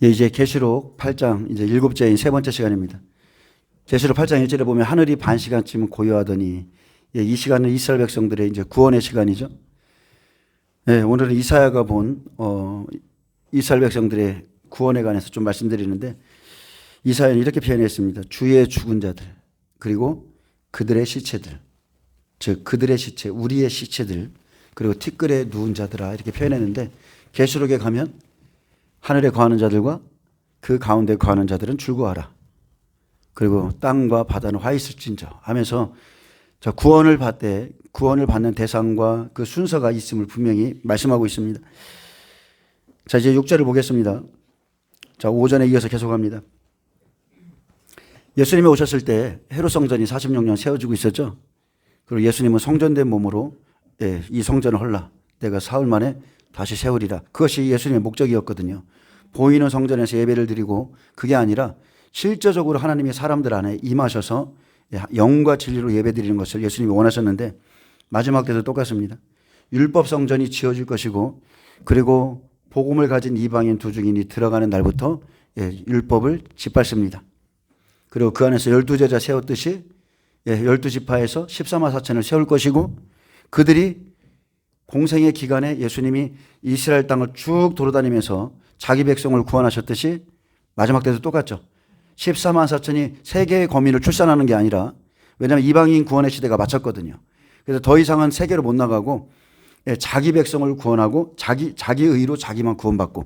예, 이제 계시록 8장 이제 일곱째인 세 번째 시간입니다. 계시록 8장 1절에 보면 하늘이 반 시간쯤 고요하더니, 예, 이 시간은 이스라엘 백성들의 이제 구원의 시간이죠. 예, 오늘은 이사야가 본 이스라엘 백성들의 구원에 관해서 좀 말씀드리는데, 이사야는 이렇게 표현했습니다. 주의 죽은 자들, 그리고 그들의 시체들, 즉 그들의 시체, 우리의 시체들, 그리고 티끌에 누운 자들아, 이렇게 표현했는데, 계시록에 가면 하늘에 거하는 자들과 그 가운데 거하는 자들은 즐거워하라. 그리고 땅과 바다는 화 있을진저 하면서 구원을 받는 대상과 그 순서가 있음을 분명히 말씀하고 있습니다. 자, 이제 6절을 보겠습니다. 자, 5전에 이어서 계속합니다. 예수님이 오셨을 때 헤롯 성전이 46년 세워지고 있었죠. 그리고 예수님은 성전된 몸으로, 예, 이 성전을 헐라 내가 사흘 만에 다시 세우리라. 그것이 예수님의 목적이었거든요. 보이는 성전에서 예배를 드리고, 그게 아니라 실제적으로 하나님이 사람들 안에 임하셔서 영과 진리로 예배 드리는 것을 예수님이 원하셨는데, 마지막 때도 똑같습니다. 율법 성전이 지어질 것이고, 그리고 복음을 가진 이방인 두 증인이 들어가는 날부터, 예, 율법을 짓밟습니다. 그리고 그 안에서 12제자 세웠듯이, 예, 12지파에서 14만 4천을 세울 것이고, 그들이 공생의 기간에 예수님이 이스라엘 땅을 쭉 돌아다니면서 자기 백성을 구원하셨듯이 마지막 때도 똑같죠. 14만 4천이 세계의 거민을 출산하는 게 아니라, 왜냐하면 이방인 구원의 시대가 마쳤거든요. 그래서 더 이상은 세계로 못 나가고, 예, 자기 백성을 구원하고 자기 의로 자기만 구원받고,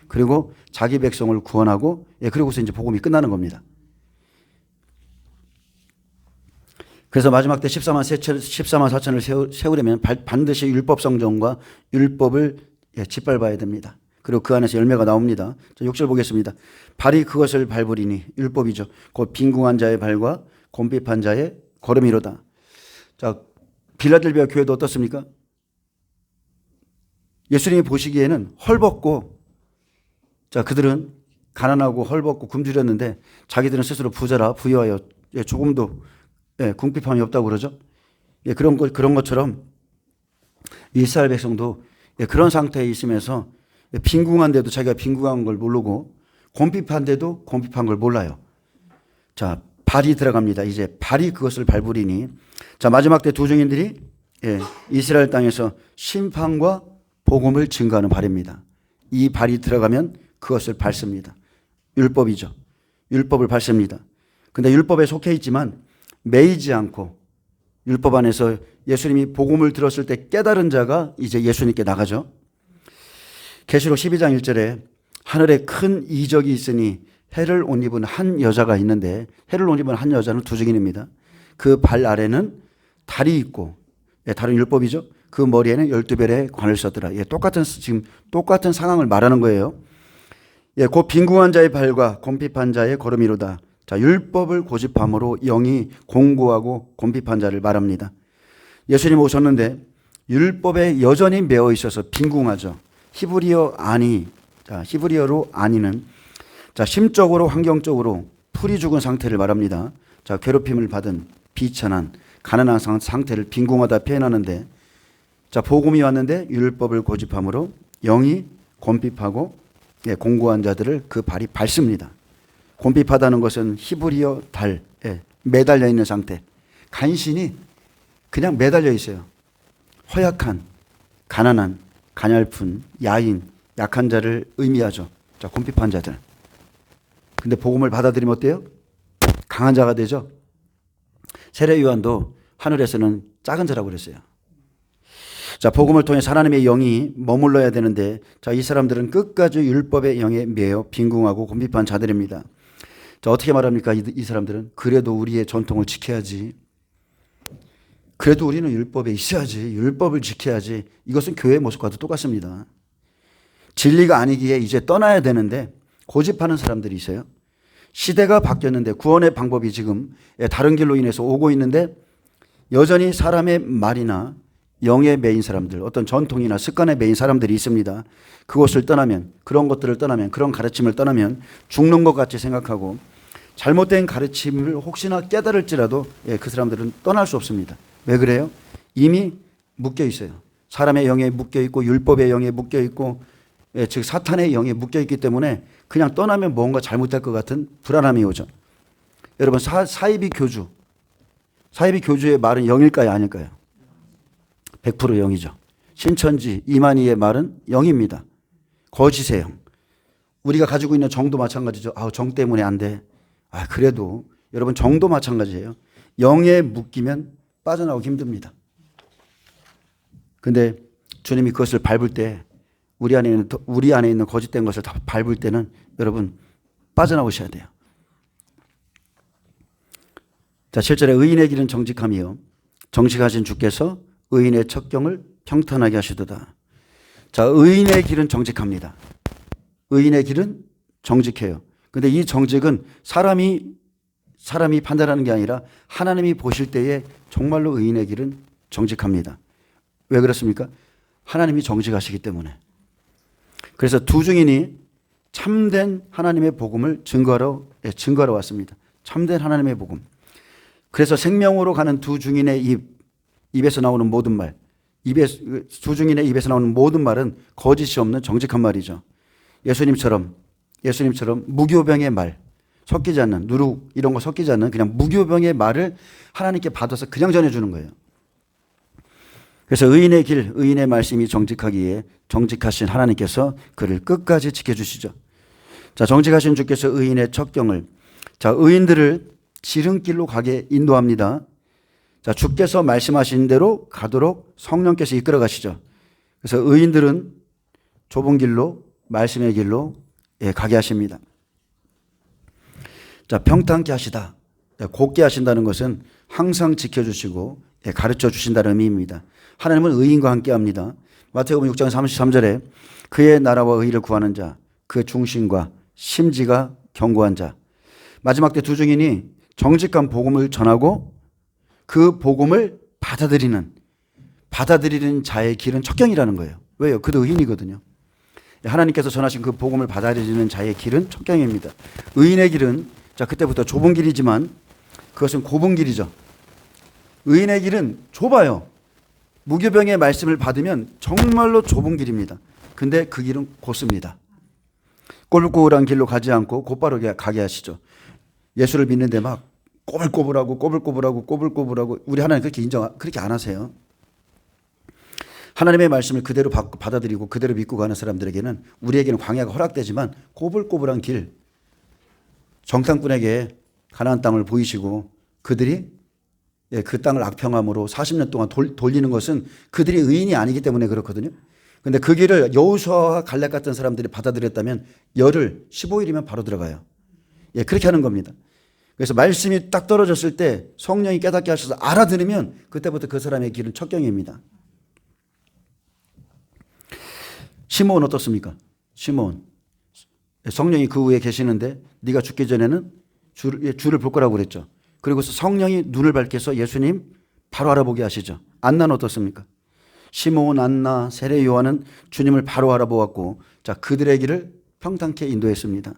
그리고 자기 백성을 구원하고, 예, 그리고서 이제 복음이 끝나는 겁니다. 그래서 마지막 때 14만 4천을 세우려면 반드시 율법 성전과 율법을, 예, 짓밟아야 됩니다. 그리고 그 안에서 열매가 나옵니다. 자, 6절 보겠습니다. 발이 그것을 밟으리니, 율법이죠. 곧 빈궁한 자의 발과 곰핍한 자의 걸음이로다. 자, 빌라델비아 교회도 어떻습니까? 예수님이 보시기에는 헐벗고, 자, 그들은 가난하고 헐벗고 굶주렸는데 자기들은 스스로 부자라 부유하여, 예, 조금도, 예, 궁핍함이 없다고 그러죠. 예, 그런 것처럼 이스라엘 백성도, 예, 그런 상태에 있으면서, 예, 빈궁한데도 자기가 빈궁한 걸 모르고, 곰핍한데도 곰핍한 걸 몰라요. 자, 발이 들어갑니다. 이제 발이 그것을 밟으리니. 자, 마지막 때 두 증인들이, 예, 이스라엘 땅에서 심판과 복음을 증거하는 발입니다. 이 발이 들어가면 그것을 밟습니다. 율법이죠. 율법을 밟습니다. 근데 율법에 속해 있지만 매이지 않고, 율법 안에서 예수님이 복음을 들었을 때 깨달은 자가 이제 예수님께 나가죠. 계시록 12장 1절에 하늘에 큰 이적이 있으니 해를 옷 입은 한 여자가 있는데, 해를 옷 입은 한 여자는 두 증인입니다. 그 발 아래는 달이 있고, 예, 다른 율법이죠. 그 머리에는 12별의 관을 썼더라. 예, 지금 똑같은 상황을 말하는 거예요. 예, 곧 빈궁한 자의 발과 곰핍한 자의 걸음이로다. 자, 율법을 고집함으로 영이 공고하고 곰핍한 자를 말합니다. 예수님 오셨는데 율법에 여전히 매어 있어서 빈궁하죠. 히브리어로 아니는, 자, 심적으로 환경적으로 풀이 죽은 상태를 말합니다. 자, 괴롭힘을 받은 비천한 가난한 상태를 빈궁하다 표현하는데, 자, 복음이 왔는데 율법을 고집함으로 영이 곰핍하고, 예, 공고한 자들을 그 발이 밟습니다. 곰핍하다는 것은 히브리어 달, 예, 매달려 있는 상태. 간신히 그냥 매달려 있어요. 허약한, 가난한, 가냘픈, 야인, 약한 자를 의미하죠. 자, 곰핍한 자들. 근데 복음을 받아들이면 어때요? 강한 자가 되죠. 세례 요한도 하늘에서는 작은 자라고 그랬어요. 자, 복음을 통해 하나님의 영이 머물러야 되는데, 자, 이 사람들은 끝까지 율법의 영에 매여 빈궁하고 곰핍한 자들입니다. 자, 어떻게 말합니까? 이 사람들은 그래도 우리의 전통을 지켜야지. 그래도 우리는 율법에 있어야지. 율법을 지켜야지. 이것은 교회의 모습과도 똑같습니다. 진리가 아니기에 이제 떠나야 되는데 고집하는 사람들이 있어요. 시대가 바뀌었는데 구원의 방법이 지금 다른 길로 인해서 오고 있는데, 여전히 사람의 말이나 영에 매인 사람들, 어떤 전통이나 습관에 매인 사람들이 있습니다. 그것을 떠나면, 그런 것들을 떠나면, 그런 가르침을 떠나면 죽는 것 같이 생각하고, 잘못된 가르침을 혹시나 깨달을지라도, 예, 그 사람들은 떠날 수 없습니다. 왜 그래요? 이미 묶여 있어요. 사람의 영에 묶여 있고 율법의 영에 묶여 있고, 즉 사탄의 영에 묶여있기 때문에 그냥 떠나면 뭔가 잘못될 것 같은 불안함이 오죠. 여러분 사이비 교주의 말은 영일까요 아닐까요? 100% 영이죠. 신천지 이만희의 말은 영입니다. 거짓의 영. 우리가 가지고 있는 정도 마찬가지죠. 정 때문에 안 돼. 그래도 여러분 정도 마찬가지예요. 영에 묶이면 빠져나오기 힘듭니다. 근데 주님이 그것을 밟을 때 우리 안에 있는 거짓된 것을 다 밟을 때는 여러분 빠져나오셔야 돼요. 자, 7절에 의인의 길은 정직함이요 정직하신 주께서 의인의 척경을 평탄하게 하시도다. 자, 의인의 길은 정직합니다. 의인의 길은 정직해요. 근데 이 정직은 사람이 판단하는 게 아니라 하나님이 보실 때에 정말로 의인의 길은 정직합니다. 왜 그렇습니까? 하나님이 정직하시기 때문에. 그래서 두 증인이 참된 하나님의 복음을 증거하러 왔습니다. 참된 하나님의 복음. 그래서 생명으로 가는 두 증인의 입에서 나오는 모든 말, 두 증인의 입에서 나오는 모든 말은 거짓이 없는 정직한 말이죠. 예수님처럼 무교병의 말, 섞이지 않는 누룩 이런 거 섞이지 않는 그냥 무교병의 말을 하나님께 받아서 그냥 전해주는 거예요. 그래서 의인의 길, 의인의 말씀이 정직하기에 정직하신 하나님께서 그를 끝까지 지켜주시죠. 자, 정직하신 주께서 의인의 척경을, 자, 의인들을 지름길로 가게 인도합니다. 자, 주께서 말씀하신 대로 가도록 성령께서 이끌어 가시죠. 그래서 의인들은 좁은 길로, 말씀의 길로 가게 하십니다. 자, 평탄케 하시다. 곱게 하신다는 것은 항상 지켜주시고 가르쳐 주신다는 의미입니다. 하나님은 의인과 함께 합니다. 마태복음 6장 33절에 그의 나라와 의를 구하는 자, 그 중심과 심지가 견고한 자. 마지막 때 두 증인이 정직한 복음을 전하고 그 복음을 받아들이는 자의 길은 척경이라는 거예요. 왜요? 그도 의인이거든요. 하나님께서 전하신 그 복음을 받아들이는 자의 길은 척경입니다. 의인의 길은 자, 그때부터 좁은 길이지만 그것은 좁은 길이죠. 의인의 길은 좁아요. 무교병의 말씀을 받으면 정말로 좁은 길입니다. 근데 그 길은 곧습니다. 꼬불꼬불한 길로 가지 않고 곧바로 가게 하시죠. 예수를 믿는데 막 꼬불꼬불하고 우리 하나님 그렇게 안 하세요. 하나님의 말씀을 그대로 받아들이고 그대로 믿고 가는 사람들에게는 우리에게는 광야가 허락되지만 꼬불꼬불한 길, 정탐꾼에게 가나안 땅을 보이시고 그들이 그 땅을 악평함으로 40년 동안 돌리는 것은 그들이 의인이 아니기 때문에 그렇거든요. 그런데 그 길을 여호수아와 갈렙 같은 사람들이 받아들였다면 열흘 15일이면 바로 들어가요. 그렇게 하는 겁니다. 그래서 말씀이 딱 떨어졌을 때 성령이 깨닫게 하셔서 알아들으면 그때부터 그 사람의 길은 척경입니다. 시므온 어떻습니까? 시므온 성령이 그 위에 계시는데 네가 죽기 전에는 주를 볼 거라고 그랬죠. 그리고서 성령이 눈을 밝혀서 예수님 바로 알아보게 하시죠. 안나는 어떻습니까? 시므온, 안나, 세례 요한은 주님을 바로 알아보았고 자, 그들의 길을 평탄케 인도했습니다.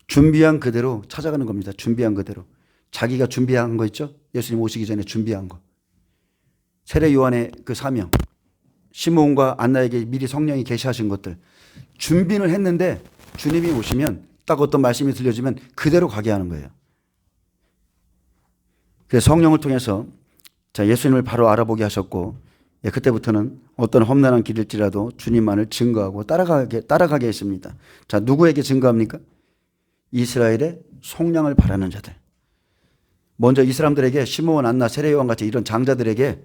준비한 그대로 찾아가는 겁니다. 준비한 그대로. 자기가 준비한 거 있죠? 예수님 오시기 전에 준비한 거. 세례 요한의 그 사명, 시므온과 안나에게 미리 성령이 계시하신 것들 준비는 했는데 주님이 오시면 딱 어떤 말씀이 들려지면 그대로 가게 하는 거예요. 그래서 성령을 통해서 자, 예수님을 바로 알아보게 하셨고 그때부터는 어떤 험난한 길일지라도 주님만을 증거하고 따라가게 했습니다. 자, 누구에게 증거합니까? 이스라엘의 속량을 바라는 자들. 먼저 이 사람들에게 시므온, 안나, 세례 요한 같이 이런 장자들에게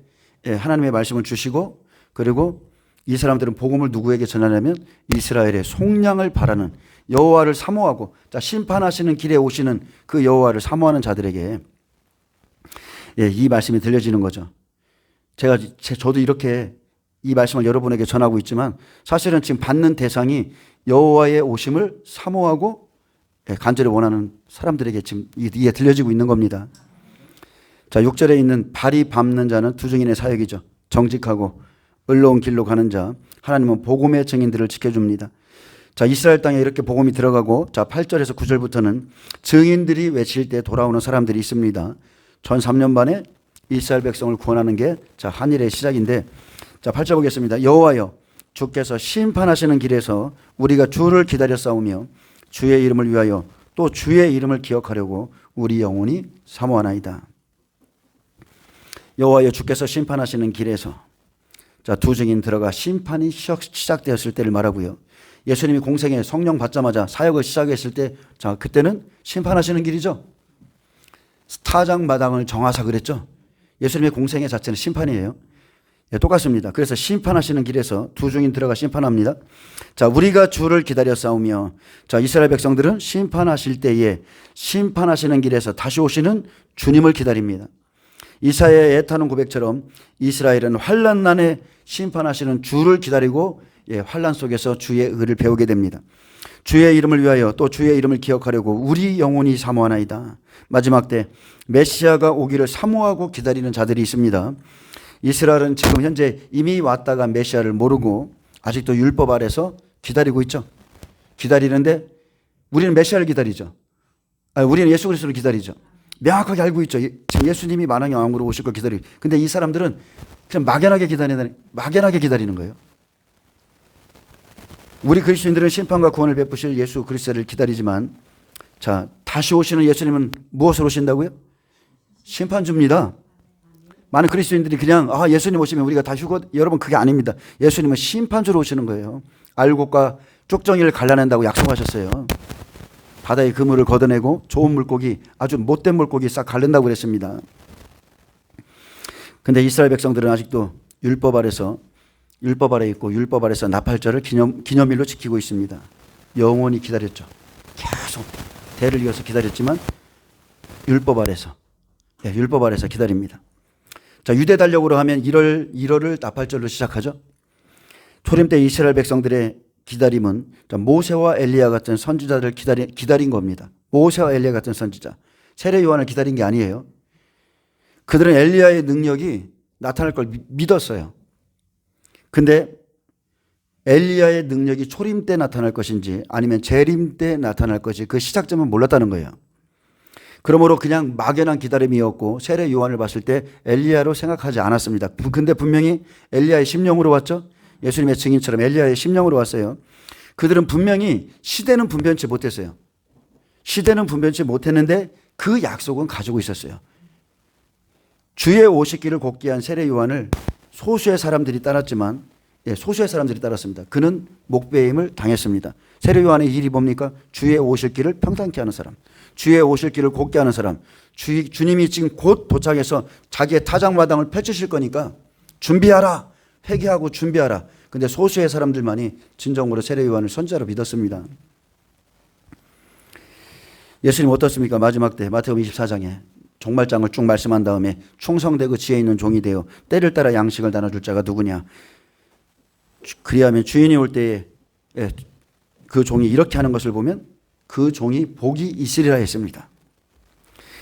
하나님의 말씀을 주시고 그리고 이 사람들은 복음을 누구에게 전하냐면 이스라엘의 속량을 바라는 여호와를 사모하고 자, 심판하시는 길에 오시는 그 여호와를 사모하는 자들에게 이 말씀이 들려지는 거죠. 저도 이렇게 이 말씀을 여러분에게 전하고 있지만 사실은 지금 받는 대상이 여호와의 오심을 사모하고 간절히 원하는 사람들에게 지금 이게 들려지고 있는 겁니다. 자, 6절에 있는 발이 밟는 자는 두 증인의 사역이죠. 정직하고 의로운 길로 가는 자. 하나님은 복음의 증인들을 지켜줍니다. 자, 이스라엘 땅에 이렇게 복음이 들어가고 자, 8절에서 9절부터는 증인들이 외칠 때 돌아오는 사람들이 있습니다. 전 3년 반에 이스라엘 백성을 구원하는 게 자, 한일의 시작인데 자, 8절 보겠습니다. 여호와여 주께서 심판하시는 길에서 우리가 주를 기다려 싸우며 주의 이름을 위하여 또 주의 이름을 기억하려고 우리 영혼이 사모하나이다. 여호와여 주께서 심판하시는 길에서 자, 두 증인 들어가 심판이 시작되었을 때를 말하고요. 예수님이 공생에 성령 받자마자 사역을 시작했을 때 자, 그때는 심판하시는 길이죠. 타작마당을 정하사 그랬죠. 예수님의 공생의 자체는 심판이에요. 예, 똑같습니다. 그래서 심판하시는 길에서 두 증인 들어가 심판합니다. 자, 우리가 주를 기다려 싸우며 자, 이스라엘 백성들은 심판하실 때에 심판하시는 길에서 다시 오시는 주님을 기다립니다. 이사야의 애타는 고백처럼 이스라엘은 환난난에 심판하시는 주를 기다리고 예, 환난 속에서 주의 의를 배우게 됩니다. 주의 이름을 위하여 또 주의 이름을 기억하려고 우리 영혼이 사모하나이다. 마지막 때 메시아가 오기를 사모하고 기다리는 자들이 있습니다. 이스라엘은 지금 현재 이미 왔다가 메시아를 모르고 아직도 율법 아래서 기다리고 있죠. 기다리는데 우리는 메시아를 기다리죠. 우리는 예수 그리스도를 기다리죠. 명확하게 알고 있죠. 지금 예수님이 만왕의 왕으로 오실 걸 기다리고. 근데 이 사람들은 그냥 막연하게 기다리는 거예요. 우리 그리스도인들은 심판과 구원을 베푸실 예수 그리스도를 기다리지만 자, 다시 오시는 예수님은 무엇으로 오신다고요? 심판주입니다. 많은 그리스도인들이 그냥 예수님 오시면 우리가 다 휴거, 여러분 그게 아닙니다. 예수님은 심판주로 오시는 거예요. 알곡과 쪽정이를 갈라낸다고 약속하셨어요. 바다의 그물을 걷어내고 좋은 물고기, 아주 못된 물고기 싹 갈른다고 그랬습니다. 근데 이스라엘 백성들은 아직도 율법 아래 있고 율법 아래서 나팔절을 기념일로 지키고 있습니다. 영원히 기다렸죠. 계속 대를 이어서 기다렸지만 율법 아래서 기다립니다. 자, 유대 달력으로 하면 1월을 나팔절로 시작하죠. 초림 때 이스라엘 백성들의 기다림은 모세와 엘리야 같은 선지자들을 기다린 겁니다. 모세와 엘리야 같은 선지자. 세례 요한을 기다린 게 아니에요. 그들은 엘리야의 능력이 나타날 걸 믿었어요. 근데 엘리야의 능력이 초림 때 나타날 것인지 아니면 재림 때 나타날 것인지 그 시작점은 몰랐다는 거예요. 그러므로 그냥 막연한 기다림이었고 세례 요한을 봤을 때 엘리야로 생각하지 않았습니다. 근데 분명히 엘리야의 심령으로 왔죠. 예수님의 증인처럼 엘리야의 심령으로 왔어요. 그들은 분명히 시대는 분변치 못했어요. 시대는 분변치 못했는데 그 약속은 가지고 있었어요. 주의 오실 길을 곱게 한 세례 요한을 소수의 사람들이 따랐지만 소수의 사람들이 따랐습니다. 그는 목배임을 당했습니다. 세례 요한의 일이 뭡니까? 주의 오실 길을 평탄케 하는 사람, 주의 오실 길을 곱게 하는 사람. 주님이 지금 곧 도착해서 자기의 타작마당을 펼치실 거니까 준비하라. 회개하고 준비하라. 근데 소수의 사람들만이 진정으로 세례 요한을 선지자로 믿었습니다. 예수님 어떻습니까? 마지막 때 마태복음 24장에 종말장을 쭉 말씀한 다음에 충성되고 지혜 있는 종이 되어 때를 따라 양식을 나눠줄 자가 누구냐. 그리하면 주인이 올 때에 그 종이 이렇게 하는 것을 보면 그 종이 복이 있으리라 했습니다.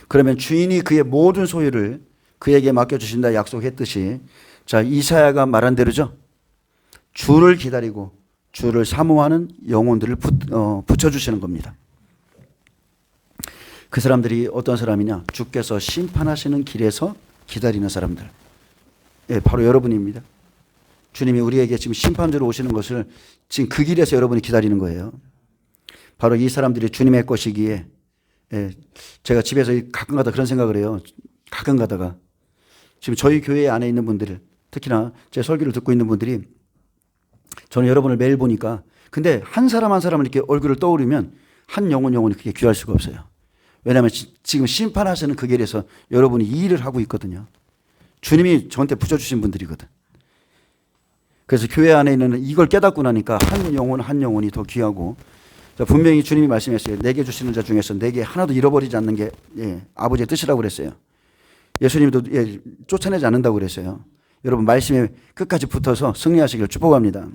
그러면 주인이 그의 모든 소유를 그에게 맡겨주신다 약속했듯이 자, 이사야가 말한 대로죠. 주를 기다리고 주를 사모하는 영혼들을 붙여주시는 겁니다. 그 사람들이 어떤 사람이냐? 주께서 심판하시는 길에서 기다리는 사람들. 바로 여러분입니다. 주님이 우리에게 지금 심판주로 오시는 것을 지금 그 길에서 여러분이 기다리는 거예요. 바로 이 사람들이 주님의 것이기에 제가 집에서 가끔 가다 그런 생각을 해요. 가끔 가다가 지금 저희 교회 안에 있는 분들, 특히나 제 설교를 듣고 있는 분들이 저는 여러분을 매일 보니까 근데 한 사람 한 사람을 이렇게 얼굴을 떠오르면 한 영혼이 그렇게 귀할 수가 없어요. 왜냐하면 지금 심판하시는 그 길에서 여러분이 이 일을 하고 있거든요. 주님이 저한테 붙여주신 분들이거든. 그래서 교회 안에 있는 이걸 깨닫고 나니까 한 영혼이 더 귀하고 분명히 주님이 말씀했어요. 내게 주시는 자 중에서 내게 하나도 잃어버리지 않는 게 아버지의 뜻이라고 그랬어요. 예수님도 쫓아내지 않는다고 그랬어요. 여러분 말씀에 끝까지 붙어서 승리하시길 축복합니다.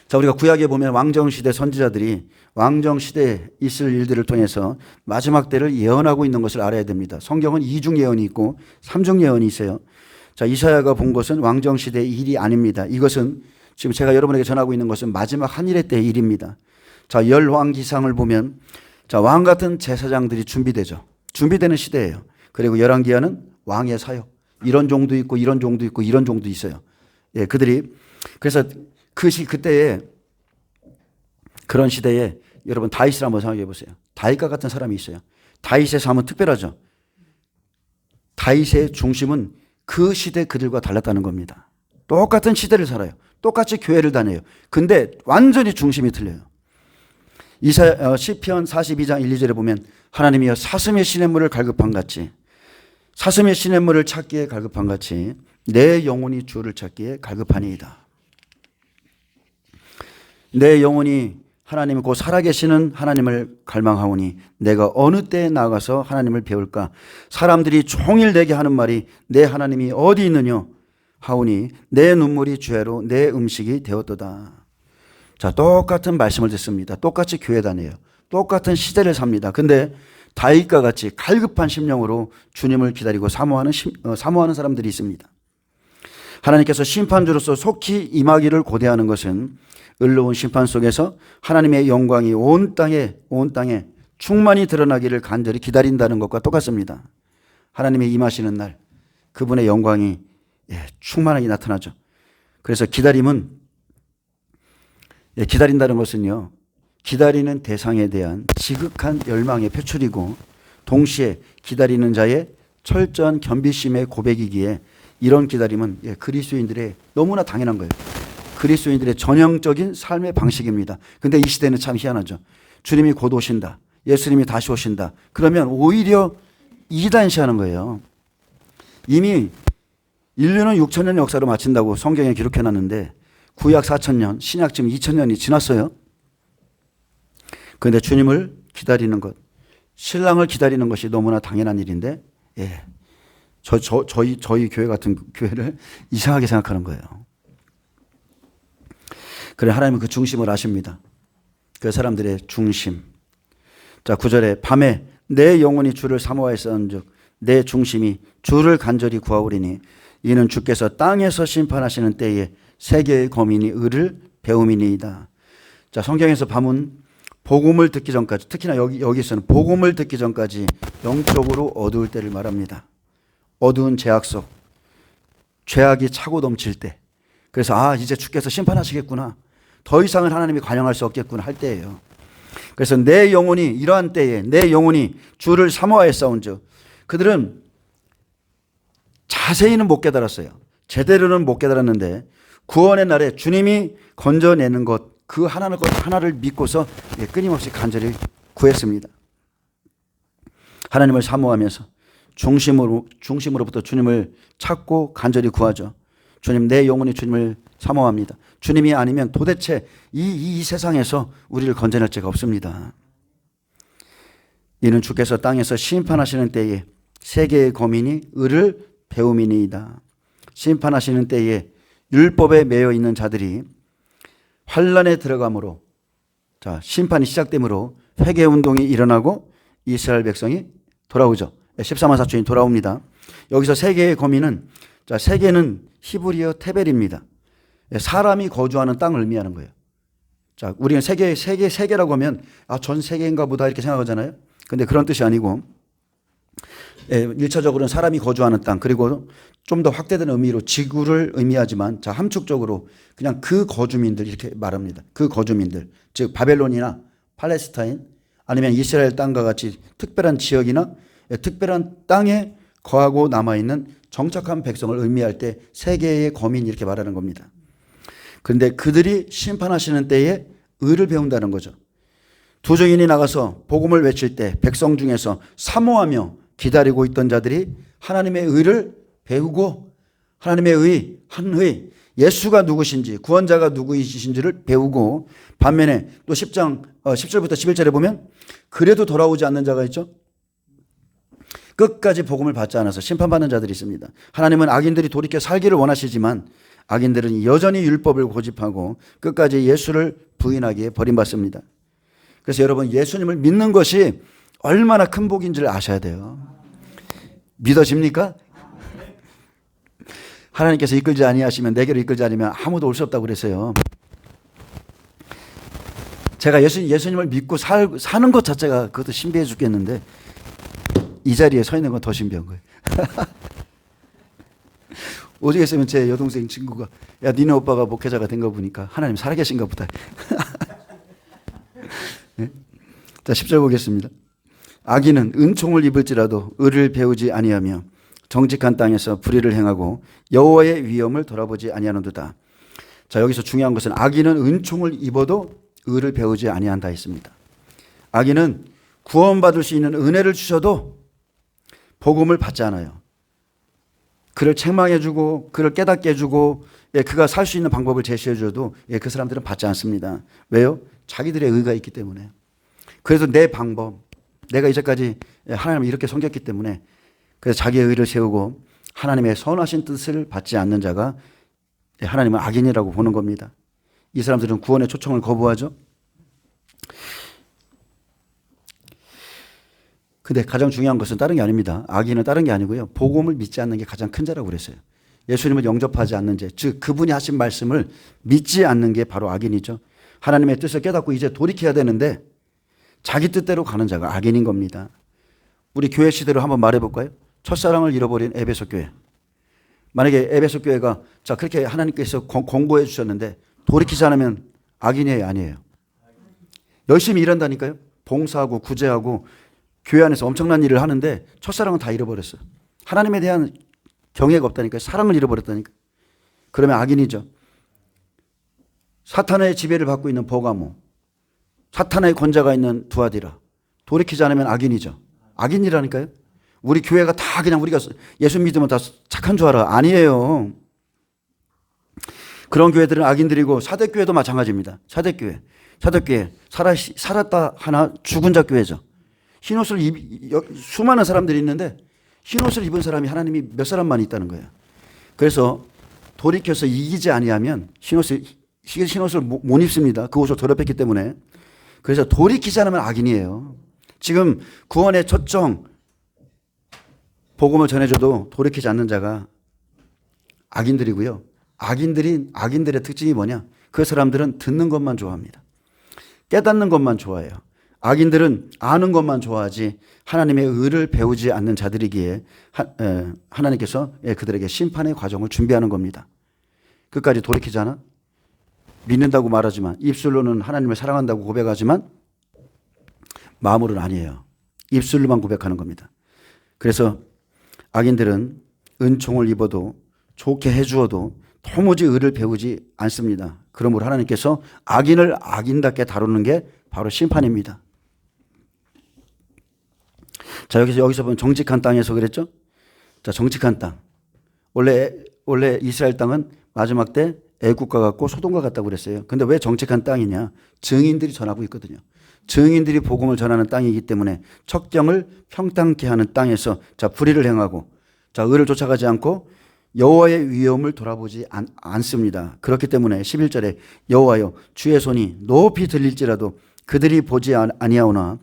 자, 우리가 구약에 보면 왕정시대 선지자들이 왕정시대에 있을 일들을 통해서 마지막 때를 예언하고 있는 것을 알아야 됩니다. 성경은 이중 예언이 있고 삼중 예언이 있어요. 자, 이사야가 본 것은 왕정시대의 일이 아닙니다. 이것은 지금 제가 여러분에게 전하고 있는 것은 마지막 한일의 때의 일입니다. 자, 열왕기상을 보면 자, 왕 같은 제사장들이 준비되죠. 준비되는 시대예요. 그리고 열왕기하는 왕의 사역. 이런 종도 있고 이런 종도 있고 이런 종도 있어요. 그들이 그래서 그때에 그런 시대에 여러분 다윗을 한번 생각해 보세요. 다윗과 같은 사람이 있어요. 다윗의 삶은 특별하죠. 다윗의 중심은 그 시대 그들과 달랐다는 겁니다. 똑같은 시대를 살아요. 똑같이 교회를 다녀요. 근데 완전히 중심이 틀려요. 시편 42장 1, 2절에 보면 하나님이여 사슴의 시냇물을 갈급한 같이 사슴의 시냇물을 찾기에 갈급한 같이 내 영혼이 주를 찾기에 갈급하니이다. 내 영혼이 하나님 곧 살아계시는 하나님을 갈망하오니 내가 어느 때에 나가서 하나님을 배울까. 사람들이 종일 내게 하는 말이 내 하나님이 어디 있느냐 하오니 내 눈물이 죄로 내 음식이 되었도다. 자, 똑같은 말씀을 듣습니다. 똑같이 교회 다녀요. 똑같은 시대를 삽니다. 근데 다윗과 같이 갈급한 심령으로 주님을 기다리고 사모하는 사람들이 있습니다. 하나님께서 심판주로서 속히 임하기를 고대하는 것은 을로운 심판 속에서 하나님의 영광이 온 땅에 충만히 드러나기를 간절히 기다린다는 것과 똑같습니다. 하나님의 임하시는 날 그분의 영광이 충만하게 나타나죠. 그래서 기다린다는 것은요, 기다리는 대상에 대한 지극한 열망의 표출이고 동시에 기다리는 자의 철저한 겸비심의 고백이기에 이런 기다림은 그리스도인들의 너무나 당연한 거예요. 그리스도인들의 전형적인 삶의 방식입니다. 근데 이 시대는 참 희한하죠. 주님이 곧 오신다. 예수님이 다시 오신다. 그러면 오히려 이단시하는 거예요. 이미 인류는 6,000년 역사로 마친다고 성경에 기록해놨는데 구약 4,000년, 신약 지금 2,000년이 지났어요. 그런데 주님을 기다리는 것, 신랑을 기다리는 것이 너무나 당연한 일인데, 저희 교회 같은 교회를 이상하게 생각하는 거예요. 그래, 하나님은 그 중심을 아십니다. 그 사람들의 중심. 자, 9절에 밤에 내 영혼이 주를 사모하였은즉 내 중심이 주를 간절히 구하오리니 이는 주께서 땅에서 심판하시는 때에 세계의 거민이 의를 배움이니이다. 자, 성경에서 밤은 복음을 듣기 전까지, 특히나 여기서는 복음을 듣기 전까지 영적으로 어두울 때를 말합니다. 어두운 죄악 속, 죄악이 차고 넘칠 때. 그래서 이제 주께서 심판하시겠구나. 더 이상은 하나님이 관영할 수 없겠구나 할 때예요. 그래서 내 영혼이 이러한 때에 내 영혼이 주를 사모하였사온즉 그들은 자세히는 못 깨달았어요. 제대로는 못 깨달았는데 구원의 날에 주님이 건져내는 것 그 하나를 믿고서 끊임없이 간절히 구했습니다. 하나님을 사모하면서 중심으로부터 주님을 찾고 간절히 구하죠. 주님, 내 영혼이 주님을 사모합니다. 주님이 아니면 도대체 이 세상에서 우리를 건져낼 자가 없습니다. 이는 주께서 땅에서 심판하시는 때에 세계의 거민이 의를 배움이니이다. 심판하시는 때에 율법에 매여 있는 자들이 환란에 들어감으로, 자, 심판이 시작되므로 회개운동이 일어나고 이스라엘 백성이 돌아오죠. 14만 4천이 돌아옵니다. 여기서 세계의 거민은, 자, 세계는 히브리어 테벨입니다. 사람이 거주하는 땅을 의미하는 거예요. 자, 우리는 세계라고 하면 전 세계인가 보다 이렇게 생각하잖아요. 근데 그런 뜻이 아니고 1차적으로는 사람이 거주하는 땅, 그리고 좀 더 확대된 의미로 지구를 의미하지만, 자, 함축적으로 그냥 그 거주민들 이렇게 말합니다. 그 거주민들, 즉 바벨론이나 팔레스타인 아니면 이스라엘 땅과 같이 특별한 지역이나 특별한 땅에 거하고 남아있는 정착한 백성을 의미할 때 세계의 거민 이렇게 말하는 겁니다. 그런데 그들이 심판하시는 때에 의를 배운다는 거죠. 두 증인이 나가서 복음을 외칠 때 백성 중에서 사모하며 기다리고 있던 자들이 하나님의 의를 배우고 하나님의 의, 한 의, 예수가 누구신지 구원자가 누구이신지를 배우고, 반면에 또 10장 10절부터 11절에 보면 그래도 돌아오지 않는 자가 있죠. 끝까지 복음을 받지 않아서 심판받는 자들이 있습니다. 하나님은 악인들이 돌이켜 살기를 원하시지만 악인들은 여전히 율법을 고집하고 끝까지 예수를 부인하기에 버림받습니다. 그래서 여러분, 예수님을 믿는 것이 얼마나 큰 복인지를 아셔야 돼요. 믿어집니까? 하나님께서 이끌지 아니하시면, 내게로 이끌지 않으면 아무도 올 수 없다고 그랬어요. 제가 예수님을 믿고 사는 것 자체가 그것도 신비해 죽겠는데 이 자리에 서 있는 건 더 신비한 거예요. 오죽 했으면 제 여동생 친구가 야 니네 오빠가 목회자가 된 거 보니까 하나님 살아계신가 보다. 네? 자 10절 보겠습니다. 악인은 은총을 입을지라도 의를 배우지 아니하며 정직한 땅에서 불의를 행하고 여호와의 위엄을 돌아보지 아니하는도다. 자 여기서 중요한 것은 악인은 은총을 입어도 의를 배우지 아니한다 했습니다. 악인은 구원받을 수 있는 은혜를 주셔도 복음을 받지 않아요. 그를 책망해주고 그를 깨닫게 해주고 그가 살 수 있는 방법을 제시해줘도 그 사람들은 받지 않습니다. 왜요? 자기들의 의가 있기 때문에. 그래서 내 방법, 내가 이제까지 하나님을 이렇게 섬겼기 때문에 그래서 자기의 의를 세우고 하나님의 선하신 뜻을 받지 않는 자가 하나님은 악인이라고 보는 겁니다. 이 사람들은 구원의 초청을 거부하죠. 근데 가장 중요한 것은 다른 게 아닙니다. 악인은 다른 게 아니고요. 복음을 믿지 않는 게 가장 큰 죄라고 그랬어요. 예수님을 영접하지 않는 죄, 즉 그분이 하신 말씀을 믿지 않는 게 바로 악인이죠. 하나님의 뜻을 깨닫고 이제 돌이켜야 되는데 자기 뜻대로 가는 자가 악인인 겁니다. 우리 교회 시대로 한번 말해볼까요? 첫사랑을 잃어버린 에베소 교회. 만약에 에베소 교회가 자 그렇게 하나님께서 권고해 주셨는데 돌이키지 않으면 악인이에요, 아니에요? 열심히 일한다니까요. 봉사하고 구제하고 교회 안에서 엄청난 일을 하는데 첫사랑은 다 잃어버렸어요. 하나님에 대한 경외가 없다니까요. 사랑을 잃어버렸다니까요. 그러면 악인이죠. 사탄의 지배를 받고 있는 버가모, 사탄의 권자가 있는 두아디라, 돌이키지 않으면 악인이죠. 악인이라니까요. 우리 교회가 다 그냥 우리가 예수 믿으면 다 착한 줄 알아. 아니에요. 그런 교회들은 악인들이고 사대교회도 마찬가지입니다. 사대교회 살았다 하나 죽은 자 교회죠. 흰옷을 수많은 사람들이 있는데 흰옷을 입은 사람이 하나님이 몇 사람만 있다는 거예요. 그래서 돌이켜서 이기지 아니하면 흰옷을 못 입습니다. 그 옷을 더럽혔기 때문에. 그래서 돌이키지 않으면 악인이에요. 지금 구원의 초청 복음을 전해줘도 돌이키지 않는 자가 악인들이고요. 악인들의 특징이 뭐냐? 그 사람들은 듣는 것만 좋아합니다. 깨닫는 것만 좋아해요. 악인들은 아는 것만 좋아하지 하나님의 의를 배우지 않는 자들이기에 하나님께서 그들에게 심판의 과정을 준비하는 겁니다. 끝까지 돌이키지 않아? 믿는다고 말하지만 입술로는 하나님을 사랑한다고 고백하지만 마음으로는 아니에요. 입술로만 고백하는 겁니다. 그래서 악인들은 은총을 입어도 좋게 해주어도 도무지 의를 배우지 않습니다. 그러므로 하나님께서 악인을 악인답게 다루는 게 바로 심판입니다. 자, 여기서 보면 정직한 땅에서 그랬죠? 자, 정직한 땅. 원래 이스라엘 땅은 마지막 때 애국과 같고 소돔과 같다고 그랬어요. 근데 왜 정직한 땅이냐? 증인들이 전하고 있거든요. 증인들이 복음을 전하는 땅이기 때문에 척경을 평탄케 하는 땅에서 자, 불의를 행하고 자, 의를 쫓아가지 않고 여호와의 위엄을 돌아보지 않습니다. 그렇기 때문에 11절에 여호와여 주의 손이 높이 들릴지라도 그들이 보지 아니하오나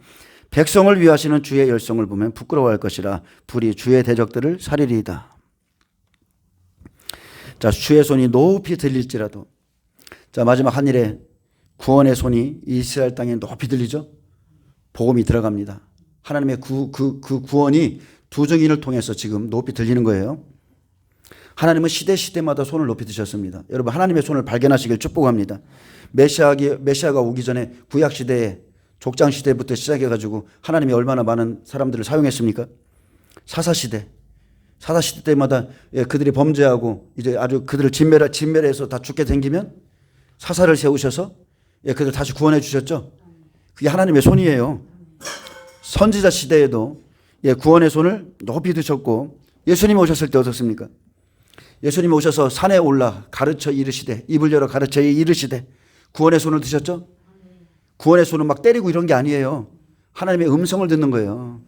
백성을 위하시는 주의 열성을 보면 부끄러워할 것이라 불이 주의 대적들을 살리리이다. 자, 주의 손이 높이 들릴지라도 자, 마지막 한일에 구원의 손이 이스라엘 땅에 높이 들리죠. 복음이 들어갑니다. 하나님의 그 구원이 두 증인을 통해서 지금 높이 들리는 거예요. 하나님은 시대마다 손을 높이 드셨습니다. 여러분 하나님의 손을 발견하시길 축복합니다. 메시아가 오기 전에 구약시대에 족장시대부터 시작해가지고 하나님이 얼마나 많은 사람들을 사용했습니까? 사사시대 때마다 그들이 범죄하고 이제 아주 그들을 진멸해서 다 죽게 생기면 사사를 세우셔서 그들 다시 구원해 주셨죠. 그게 하나님의 손이에요. 선지자 시대에도 구원의 손을 높이 드셨고 예수님이 오셨을 때 어떻습니까? 예수님이 오셔서 산에 올라 가르쳐 이르시되 입을 열어 가르쳐 이르시되 구원의 손을 드셨죠. 구원의 손은 막 때리고 이런 게 아니에요. 하나님의 음성을 듣는 거예요.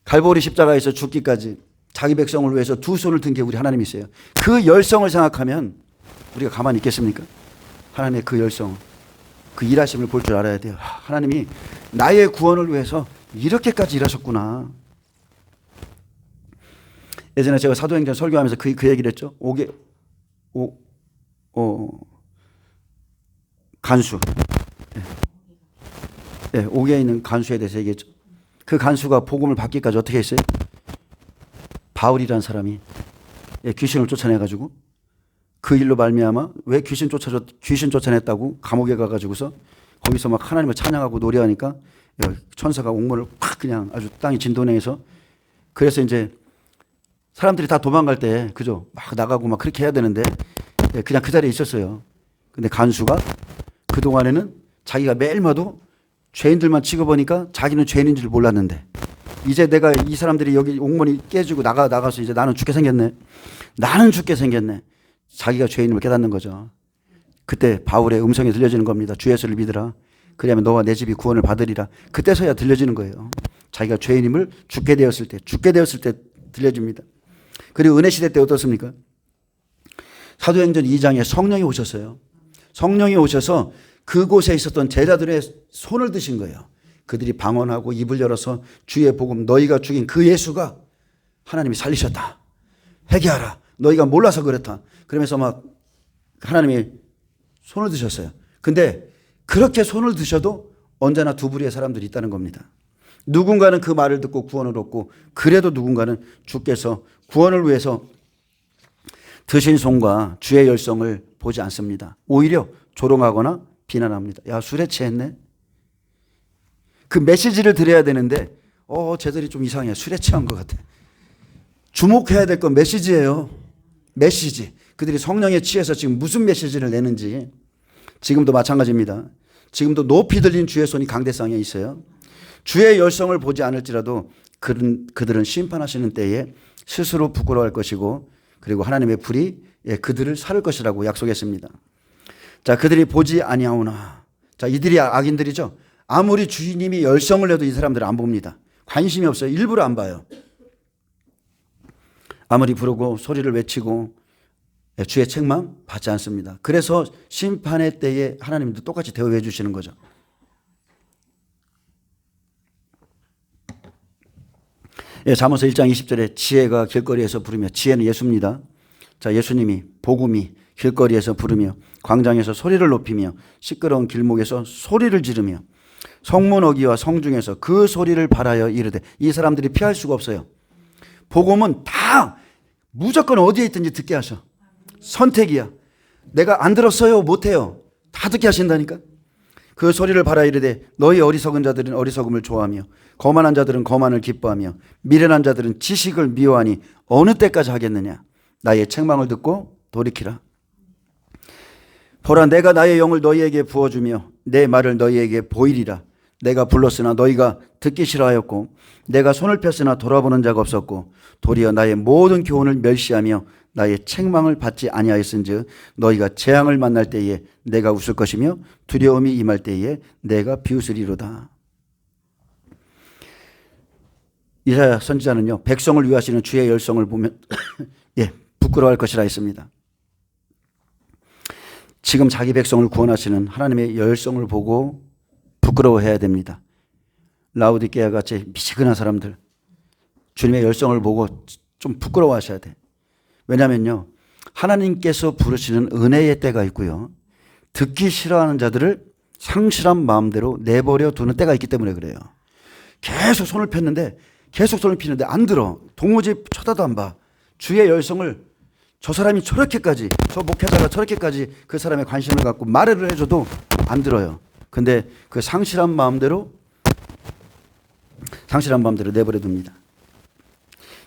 갈보리 십자가에서 죽기까지 자기 백성을 위해서 두 손을 든 게 우리 하나님이세요. 그 열성을 생각하면 우리가 가만히 있겠습니까? 하나님의 그 열성, 그 일하심을 볼 줄 알아야 돼요. 하나님이 나의 구원을 위해서 이렇게까지 일하셨구나. 예전에 제가 사도행전 설교하면서 그 얘기를 했죠. 간수. 옥에 있는 간수에 대해서 얘기했죠. 그 간수가 복음을 받기까지 어떻게 했어요? 바울이라는 사람이 귀신을 쫓아내가지고 그 일로 말미암아 왜 귀신 쫓아냈다고 감옥에 가가지고서 거기서 막 하나님을 찬양하고 노래하니까 천사가 옥문을 팍 그냥 아주 땅이 진동해서 그래서 이제 사람들이 다 도망갈 때 그죠 막 나가고 막 그렇게 해야 되는데 그냥 그 자리에 있었어요. 근데 간수가 그 동안에는 자기가 매일마도 죄인들만 찍어보니까 자기는 죄인인 줄 몰랐는데 이제 내가 이 사람들이 여기 옥문이 깨지고 나가서 이제 나는 죽게 생겼네. 자기가 죄인임을 깨닫는 거죠. 그때 바울의 음성이 들려지는 겁니다. 주 예수를 믿으라. 그러면 너와 내 집이 구원을 받으리라. 그때서야 들려지는 거예요. 자기가 죄인임을 죽게 되었을 때 들려집니다. 그리고 은혜 시대 때 어떻습니까? 사도행전 2장에 성령이 오셨어요. 성령이 오셔서 그곳에 있었던 제자들의 손을 드신 거예요. 그들이 방언하고 입을 열어서 주의 복음 너희가 죽인 그 예수가 하나님이 살리셨다. 회개하라. 너희가 몰라서 그렇다. 그러면서 막 하나님이 손을 드셨어요. 근데 그렇게 손을 드셔도 언제나 두 부류의 사람들이 있다는 겁니다. 누군가는 그 말을 듣고 구원을 얻고 그래도 누군가는 주께서 구원을 위해서 드신 손과 주의 열성을 보지 않습니다. 오히려 조롱하거나 비난합니다. 야, 술에 취했네. 그 메시지를 드려야 되는데 쟤들이 좀 이상해. 술에 취한 것 같아. 주목해야 될 건 메시지예요. 메시지. 그들이 성령에 취해서 지금 무슨 메시지를 내는지 지금도 마찬가지입니다. 지금도 높이 들린 주의 손이 강대상에 있어요. 주의 열성을 보지 않을지라도 그들은 심판하시는 때에 스스로 부끄러워할 것이고 그리고 하나님의 불이 그들을 살을 것이라고 약속했습니다. 자, 그들이 보지 아니하오나. 자, 이들이 악인들이죠. 아무리 주님이 열성을 내도 이 사람들은 안 봅니다. 관심이 없어요. 일부러 안 봐요. 아무리 부르고 소리를 외치고 주의 책망 받지 않습니다. 그래서 심판의 때에 하나님도 똑같이 대우해 주시는 거죠. 잠언서 1장 20절에 지혜가 길거리에서 부르며 지혜는 예수입니다. 자, 예수님이 복음이 길거리에서 부르며 광장에서 소리를 높이며 시끄러운 길목에서 소리를 지르며 성문어기와 성중에서 그 소리를 발하여 이르되 이 사람들이 피할 수가 없어요. 복음은 다 무조건 어디에 있든지 듣게 하셔. 선택이야. 내가 안 들었어요. 못해요. 다 듣게 하신다니까. 그 소리를 발하여 이르되 너희 어리석은 자들은 어리석음을 좋아하며 거만한 자들은 거만을 기뻐하며 미련한 자들은 지식을 미워하니 어느 때까지 하겠느냐. 나의 책망을 듣고 돌이키라. 보라, 내가 나의 영을 너희에게 부어주며 내 말을 너희에게 보이리라. 내가 불렀으나 너희가 듣기 싫어하였고 내가 손을 폈으나 돌아보는 자가 없었고 도리어 나의 모든 교훈을 멸시하며 나의 책망을 받지 아니하였은즉 너희가 재앙을 만날 때에 내가 웃을 것이며 두려움이 임할 때에 내가 비웃으리로다. 이사야 선지자는요, 백성을 위하시는 주의 열성을 보면 부끄러워할 것이라 했습니다. 지금 자기 백성을 구원하시는 하나님의 열성을 보고 부끄러워해야 됩니다. 라우디게아 같이 미지근한 사람들, 주님의 열성을 보고 좀 부끄러워하셔야 돼. 왜냐면요, 하나님께서 부르시는 은혜의 때가 있고요, 듣기 싫어하는 자들을 상실한 마음대로 내버려 두는 때가 있기 때문에 그래요. 계속 손을 폈는데 안 들어. 도무지 쳐다도 안 봐. 주의 열성을 저 사람이 저렇게까지, 저 목회자가 저렇게까지 그 사람의 관심을 갖고 말을 해줘도 안 들어요. 근데 그 상실한 마음대로 내버려 둡니다.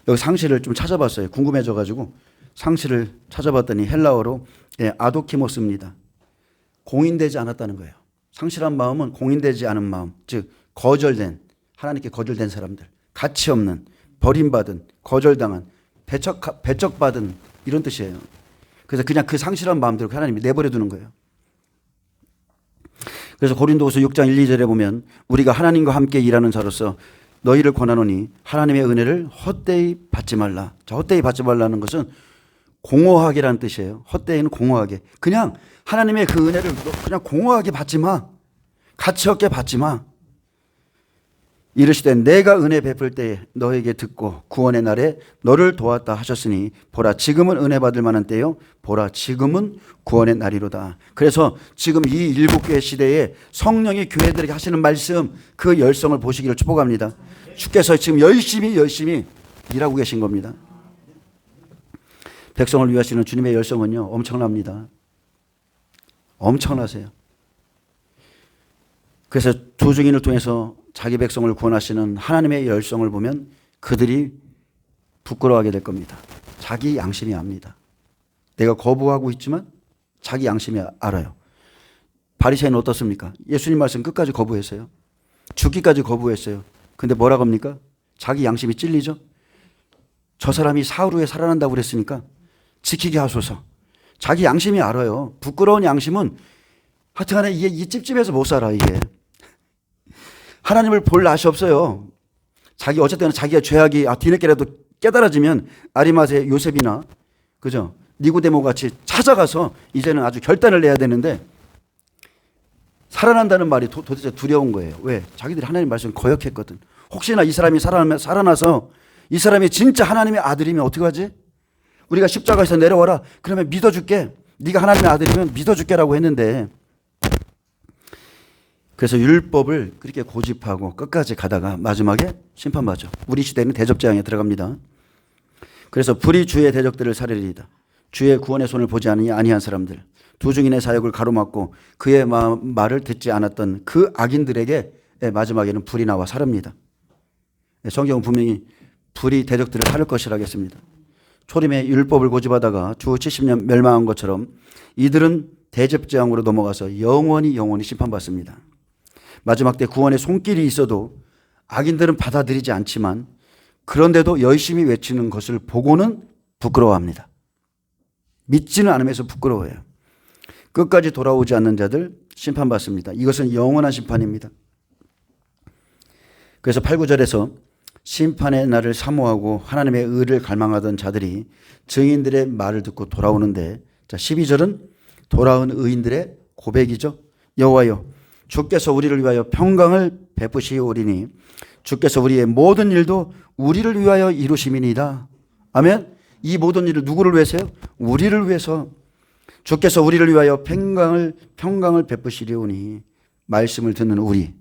여기 상실을 좀 찾아봤어요. 궁금해져가지고 상실을 찾아봤더니 헬라어로 아도키모스입니다. 공인되지 않았다는 거예요. 상실한 마음은 공인되지 않은 마음, 즉 거절된, 하나님께 거절된 사람들, 가치 없는, 버림받은, 거절당한, 배척받은 이런 뜻이에요. 그래서 그냥 그 상실한 마음대로 하나님이 내버려 두는 거예요. 그래서 고린도후서 6장 1, 2절에 보면 우리가 하나님과 함께 일하는 자로서 너희를 권하노니 하나님의 은혜를 헛되이 받지 말라. 자, 헛되이 받지 말라는 것은 공허하게라는 뜻이에요. 헛되이는 공허하게. 그냥 하나님의 그 은혜를 그냥 공허하게 받지 마. 가치 없게 받지 마. 이르시되 내가 은혜 베풀 때에 너에게 듣고 구원의 날에 너를 도왔다 하셨으니 보라 지금은 은혜 받을 만한 때요 보라 지금은 구원의 날이로다. 그래서 지금 이 일곱교회 시대에 성령이 교회들에게 하시는 말씀, 그 열성을 보시기를 축복합니다. 주께서 지금 열심히 일하고 계신 겁니다. 백성을 위하시는 주님의 열성은요, 엄청납니다. 엄청나세요. 그래서 두 증인을 통해서 자기 백성을 구원하시는 하나님의 열성을 보면 그들이 부끄러워하게 될 겁니다. 자기 양심이 압니다. 내가 거부하고 있지만 자기 양심이 알아요. 바리새인은 어떻습니까? 예수님 말씀 끝까지 거부했어요. 죽기까지 거부했어요. 근데 뭐라고 합니까? 자기 양심이 찔리죠. 저 사람이 사흘 후에 살아난다고 그랬으니까 지키게 하소서. 자기 양심이 알아요. 부끄러운 양심은 하여튼간에 이 찝찝해서 못 살아. 이게 하나님을 볼 낯이 없어요. 자기 어쨌든 자기가 죄악이 뒤늦게라도 깨달아지면 아리마세 요셉이나 그죠? 니고데모 같이 찾아가서 이제는 아주 결단을 내야 되는데 살아난다는 말이 도대체 두려운 거예요. 왜? 자기들이 하나님 말씀을 거역했거든. 혹시나 이 사람이 살아나서 이 사람이 진짜 하나님의 아들이면 어떡하지? 우리가 십자가에서 내려와라. 그러면 믿어줄게. 네가 하나님의 아들이면 믿어줄게라고 했는데 그래서 율법을 그렇게 고집하고 끝까지 가다가 마지막에 심판받죠. 우리 시대는 대접재앙에 들어갑니다. 그래서 불이 주의 대적들을 살리리이다. 주의 구원의 손을 보지 아니한 사람들, 두 증인의 사역을 가로막고 그의 말을 듣지 않았던 그 악인들에게 마지막에는 불이 나와 사릅니다. 성경은 분명히 불이 대적들을 살릴 것이라고 했습니다. 초림의 율법을 고집하다가 주 70년 멸망한 것처럼 이들은 대접재앙으로 넘어가서 영원히 심판받습니다. 마지막 때 구원의 손길이 있어도 악인들은 받아들이지 않지만 그런데도 열심히 외치는 것을 보고는 부끄러워합니다. 믿지는 않으면서 부끄러워해요. 끝까지 돌아오지 않는 자들 심판받습니다. 이것은 영원한 심판입니다. 그래서 8, 9절에서 심판의 날을 사모하고 하나님의 의를 갈망하던 자들이 증인들의 말을 듣고 돌아오는데, 자 12절은 돌아온 의인들의 고백이죠. 여호와여, 주께서 우리를 위하여 평강을 베푸시오리니 주께서 우리의 모든 일도 우리를 위하여 이루심이니이다. 아멘. 이 모든 일을 누구를 위해서요? 우리를 위해서. 주께서 우리를 위하여 평강을 베푸시리오니 말씀을 듣는 우리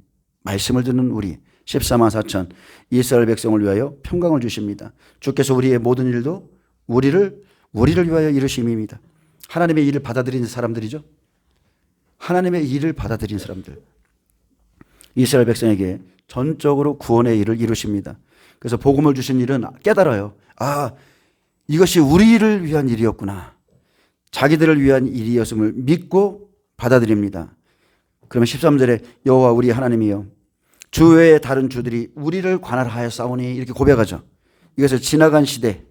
14만 4천 이스라엘 백성을 위하여 평강을 주십니다. 주께서 우리의 모든 일도 우리를 위하여 이루심입니다. 하나님의 일을 받아들이는 사람들이죠. 하나님의 일을 받아들인 사람들. 이스라엘 백성에게 전적으로 구원의 일을 이루십니다. 그래서 복음을 주신 일은 깨달아요. 아, 이것이 우리를 위한 일이었구나. 자기들을 위한 일이었음을 믿고 받아들입니다. 그러면 13절에 여호와 우리 하나님이여 주 외에 다른 주들이 우리를 관할하여 싸우니 이렇게 고백하죠. 이것을 지나간 시대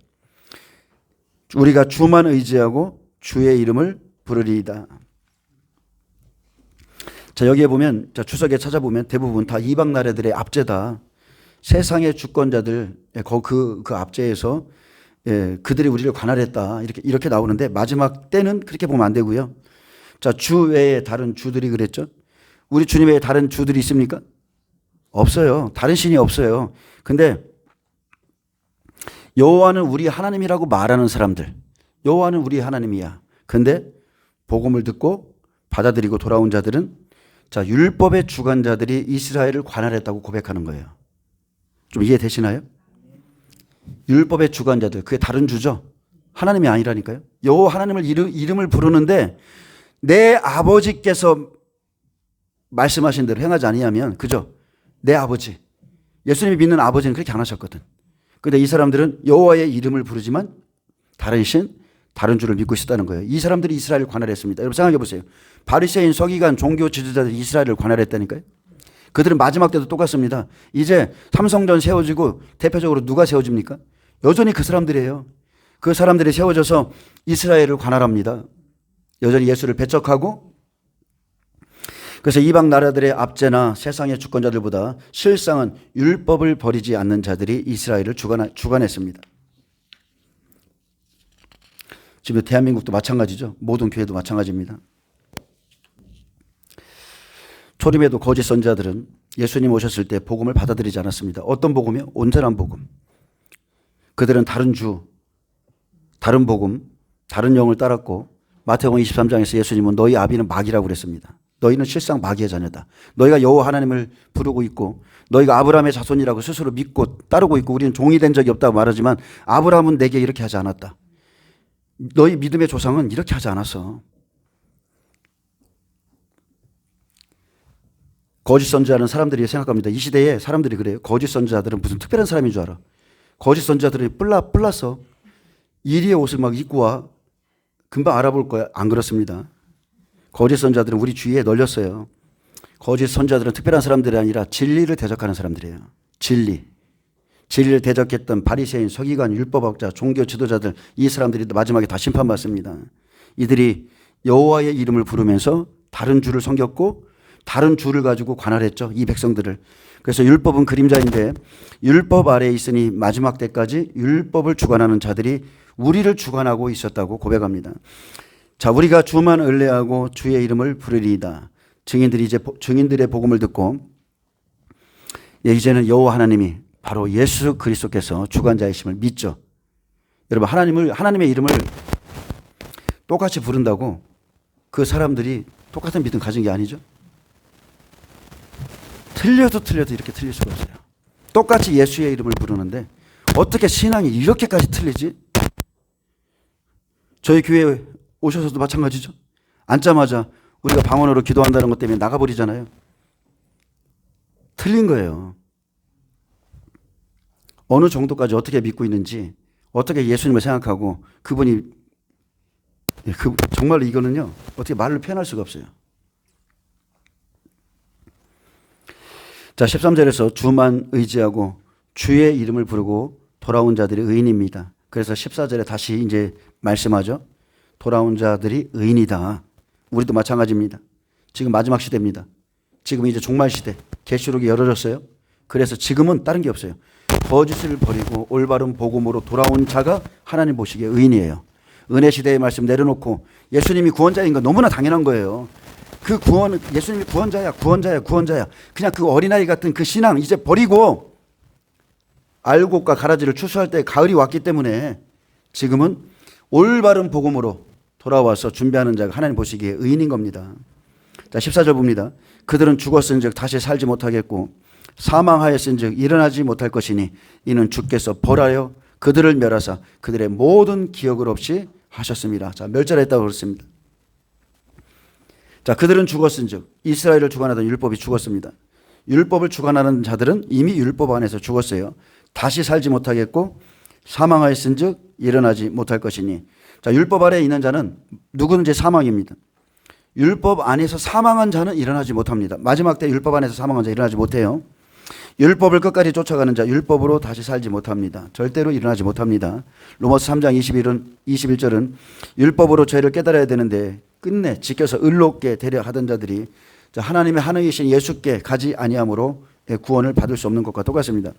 우리가 주만 의지하고 주의 이름을 부르리이다. 자, 여기에 보면, 자, 추석에 찾아보면 대부분 다 이방 나라들의 압제다. 세상의 주권자들, 그 압제에서 그들이 우리를 관할했다. 이렇게 나오는데 마지막 때는 그렇게 보면 안 되고요. 자, 주 외에 다른 주들이 그랬죠. 우리 주님 외에 다른 주들이 있습니까? 없어요. 다른 신이 없어요. 근데 여호와는 우리 하나님이라고 말하는 사람들, 여호와는 우리 하나님이야. 근데 복음을 듣고 받아들이고 돌아온 자들은 자, 율법의 주관자들이 이스라엘을 관할했다고 고백하는 거예요. 좀 이해되시나요? 율법의 주관자들, 그게 다른 주죠. 하나님이 아니라니까요. 여호와 하나님을 이름을 부르는데 내 아버지께서 말씀하신 대로 행하지 아니하면, 그죠? 내 아버지, 예수님이 믿는 아버지는 그렇게 안 하셨거든. 그런데 이 사람들은 여호와의 이름을 부르지만 다른 신, 다른 주를 믿고 있었다는 거예요. 이 사람들이 이스라엘을 관할했습니다. 여러분 생각해 보세요. 바리새인, 서기관, 종교 지도자들이 이스라엘을 관할했다니까요. 그들은 마지막 때도 똑같습니다. 이제 삼성전 세워지고 대표적으로 누가 세워집니까? 여전히 그 사람들이에요. 그 사람들이 세워져서 이스라엘을 관할합니다. 여전히 예수를 배척하고. 그래서 이방 나라들의 압제나 세상의 주권자들보다 실상은 율법을 버리지 않는 자들이 이스라엘을 주관했습니다. 지금 대한민국도 마찬가지죠. 모든 교회도 마찬가지입니다. 초림에도 거짓 선지자들은 예수님 오셨을 때 복음을 받아들이지 않았습니다. 어떤 복음이요? 온전한 복음. 그들은 다른 주, 다른 복음, 다른 영을 따랐고 마태복음 23장에서 예수님은 너희 아비는 마귀라고 그랬습니다. 너희는 실상 마귀의 자녀다. 너희가 여호와 하나님을 부르고 있고 너희가 아브라함의 자손이라고 스스로 믿고 따르고 있고 우리는 종이 된 적이 없다고 말하지만 아브라함은 내게 이렇게 하지 않았다. 너희 믿음의 조상은 이렇게 하지 않았어. 거짓 선지자는 사람들이 생각합니다. 이 시대에 사람들이 그래요. 거짓 선지자들은 무슨 특별한 사람인 줄 알아. 거짓 선지자들이 뿔났어. 이리의 옷을 막 입고 와. 금방 알아볼 거야. 안 그렇습니다. 거짓 선지자들은 우리 주위에 널렸어요. 거짓 선지자들은 특별한 사람들이 아니라 진리를 대적하는 사람들이에요. 진리를 대적했던 바리새인, 서기관, 율법학자, 종교 지도자들, 이 사람들이 마지막에 다 심판받습니다. 이들이 여호와의 이름을 부르면서 다른 주를 섬겼고 다른 주를 가지고 관할했죠. 이 백성들을. 그래서 율법은 그림자인데 율법 아래에 있으니 마지막 때까지 율법을 주관하는 자들이 우리를 주관하고 있었다고 고백합니다. 자, 우리가 주만 의뢰하고 주의 이름을 부르리이다. 증인들의 복음을 듣고 이제는 여호와 하나님이 바로 예수 그리스도께서 주관자이심을 믿죠. 여러분, 하나님의 이름을 똑같이 부른다고 그 사람들이 똑같은 믿음 가진 게 아니죠. 틀려도 이렇게 틀릴 수가 없어요. 똑같이 예수의 이름을 부르는데 어떻게 신앙이 이렇게까지 틀리지? 저희 교회에 오셔서도 마찬가지죠. 앉자마자 우리가 방언으로 기도한다는 것 때문에 나가버리잖아요. 틀린 거예요. 어느 정도까지 어떻게 믿고 있는지, 어떻게 예수님을 생각하고 그분이 정말 이거는요, 어떻게 말로 표현할 수가 없어요. 자, 13절에서 주만 의지하고 주의 이름을 부르고 돌아온 자들이 의인입니다. 그래서 14절에 다시 이제 말씀하죠. 돌아온 자들이 의인이다. 우리도 마찬가지입니다. 지금 마지막 시대입니다. 지금 이제 종말 시대. 계시록이 열어졌어요. 그래서 지금은 다른 게 없어요. 거짓을 버리고 올바른 복음으로 돌아온 자가 하나님 보시기에 의인이에요. 은혜 시대의 말씀 내려놓고 예수님이 구원자인 건 너무나 당연한 거예요. 그 구원, 예수님이 구원자야. 그냥 그 어린아이 같은 그 신앙 이제 버리고 알곡과 가라지를 추수할 때 가을이 왔기 때문에 지금은 올바른 복음으로 돌아와서 준비하는 자가 하나님 보시기에 의인인 겁니다. 자, 14절 봅니다. 그들은 죽었은즉 다시 살지 못하겠고 사망하였은즉 일어나지 못할 것이니 이는 주께서 벌하여 그들을 멸하사 그들의 모든 기억을 없이 하셨습니다. 자, 멸절했다고 그랬습니다. 자, 그들은 죽었은즉 이스라엘을 주관하던 율법이 죽었습니다. 율법을 주관하는 자들은 이미 율법 안에서 죽었어요. 다시 살지 못하겠고 사망하였은즉 일어나지 못할 것이니. 자, 율법 아래에 있는 자는 누구든지 사망입니다. 율법 안에서 사망한 자는 일어나지 못합니다. 마지막 때 율법 안에서 사망한 자 일어나지 못해요. 율법을 끝까지 쫓아가는 자 율법으로 다시 살지 못합니다. 절대로 일어나지 못합니다. 로마서 3장 21절은 율법으로 죄를 깨달아야 되는데 끝내 지켜서 의롭게 되려 하던 자들이 하나님의 하나이신 예수께 가지 아니함으로 구원을 받을 수 없는 것과 똑같습니다.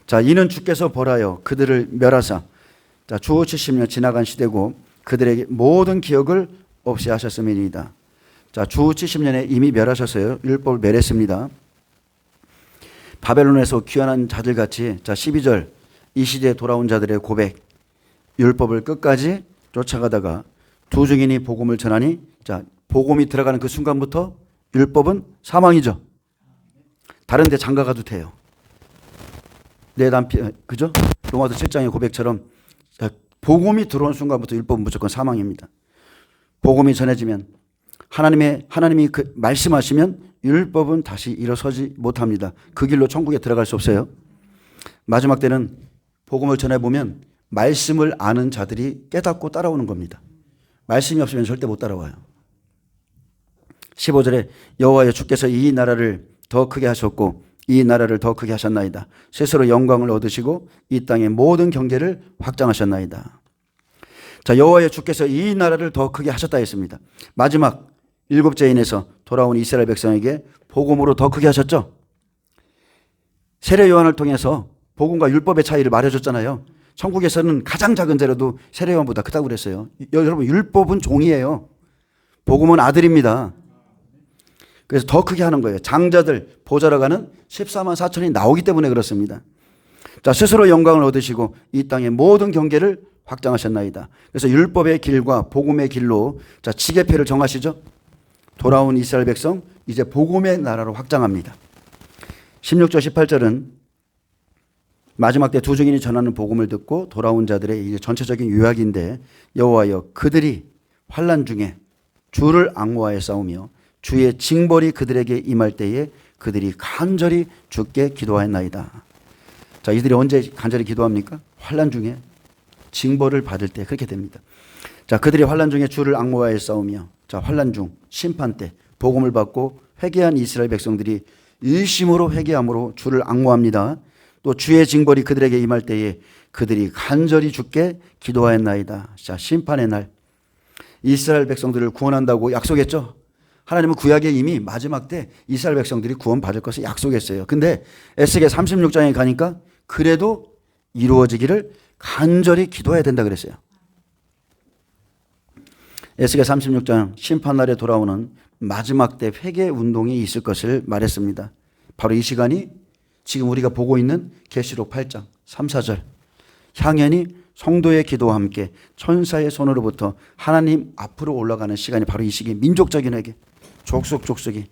자, 이는 주께서 벌하여 그들을 멸하사. 자, 주 70년 지나간 시대고 그들에게 모든 기억을 없이 하셨음이니이다. 자, 주 70년에 이미 멸하셨어요. 율법을 멸했습니다. 바벨론에서 귀환한 자들 같이. 자, 12절 이 시대에 돌아온 자들의 고백. 율법을 끝까지 쫓아가다가 두 증인이 복음을 전하니. 자, 복음이 들어가는 그 순간부터 율법은 사망이죠. 다른 데 장가 가도 돼요. 내 남편, 그죠? 로마서 7장의 고백처럼 자, 복음이 들어온 순간부터 율법은 무조건 사망입니다. 복음이 전해지면 하나님이 그 말씀하시면 율법은 다시 일어서지 못합니다. 그 길로 천국에 들어갈 수 없어요. 마지막 때는 복음을 전해보면 말씀을 아는 자들이 깨닫고 따라오는 겁니다. 말씀이 없으면 절대 못 따라와요. 15절에 여호와여 주께서 이 나라를 더 크게 하셨고 이 나라를 더 크게 하셨나이다. 스스로 영광을 얻으시고 이 땅의 모든 경계를 확장하셨나이다. 자, 여호와여 주께서 이 나라를 더 크게 하셨다 했습니다. 마지막 일곱째 인에서 돌아온 이스라엘 백성에게 복음으로 더 크게 하셨죠. 세례 요한을 통해서 복음과 율법의 차이를 말해줬잖아요. 천국에서는 가장 작은 죄라도 세례 요한보다 크다고 그랬어요. 여러분, 율법은 종이에요. 복음은 아들입니다. 그래서 더 크게 하는 거예요. 장자들 보좌로 가는 14만 4천이 나오기 때문에 그렇습니다. 자, 스스로 영광을 얻으시고 이 땅의 모든 경계를 확장하셨나이다. 그래서 율법의 길과 복음의 길로 자, 지계표를 정하시죠. 돌아온 이스라엘 백성 이제 복음의 나라로 확장합니다. 16절 18절은 마지막 때 두 증인이 전하는 복음을 듣고 돌아온 자들의 이제 전체적인 요약인데, 여호와여 그들이 환난 중에 주를 앙모하여 싸우며 주의 징벌이 그들에게 임할 때에 그들이 간절히 주께 기도하였나이다. 자, 이들이 언제 간절히 기도합니까? 환난 중에 징벌을 받을 때 그렇게 됩니다. 자, 그들이 환난 중에 주를 앙모하여 싸우며, 자, 환난 중 심판 때 복음을 받고 회개한 이스라엘 백성들이 일심으로 회개함으로 주를 앙모합니다. 또 주의 징벌이 그들에게 임할 때에 그들이 간절히 주께 기도하였나이다. 자, 심판의 날 이스라엘 백성들을 구원한다고 약속했죠. 하나님은 구약에 이미 마지막 때 이스라엘 백성들이 구원받을 것을 약속했어요. 근데 에스겔 36장에 가니까 그래도 이루어지기를 간절히 기도해야 된다 그랬어요. 에스겔 36장 심판날에 돌아오는 마지막 때 회개 운동이 있을 것을 말했습니다. 바로 이 시간이 지금 우리가 보고 있는 계시록 8장 3, 4절 향연히 성도의 기도와 함께 천사의 손으로부터 하나님 앞으로 올라가는 시간이 바로 이 시기, 민족적인 회개, 족속이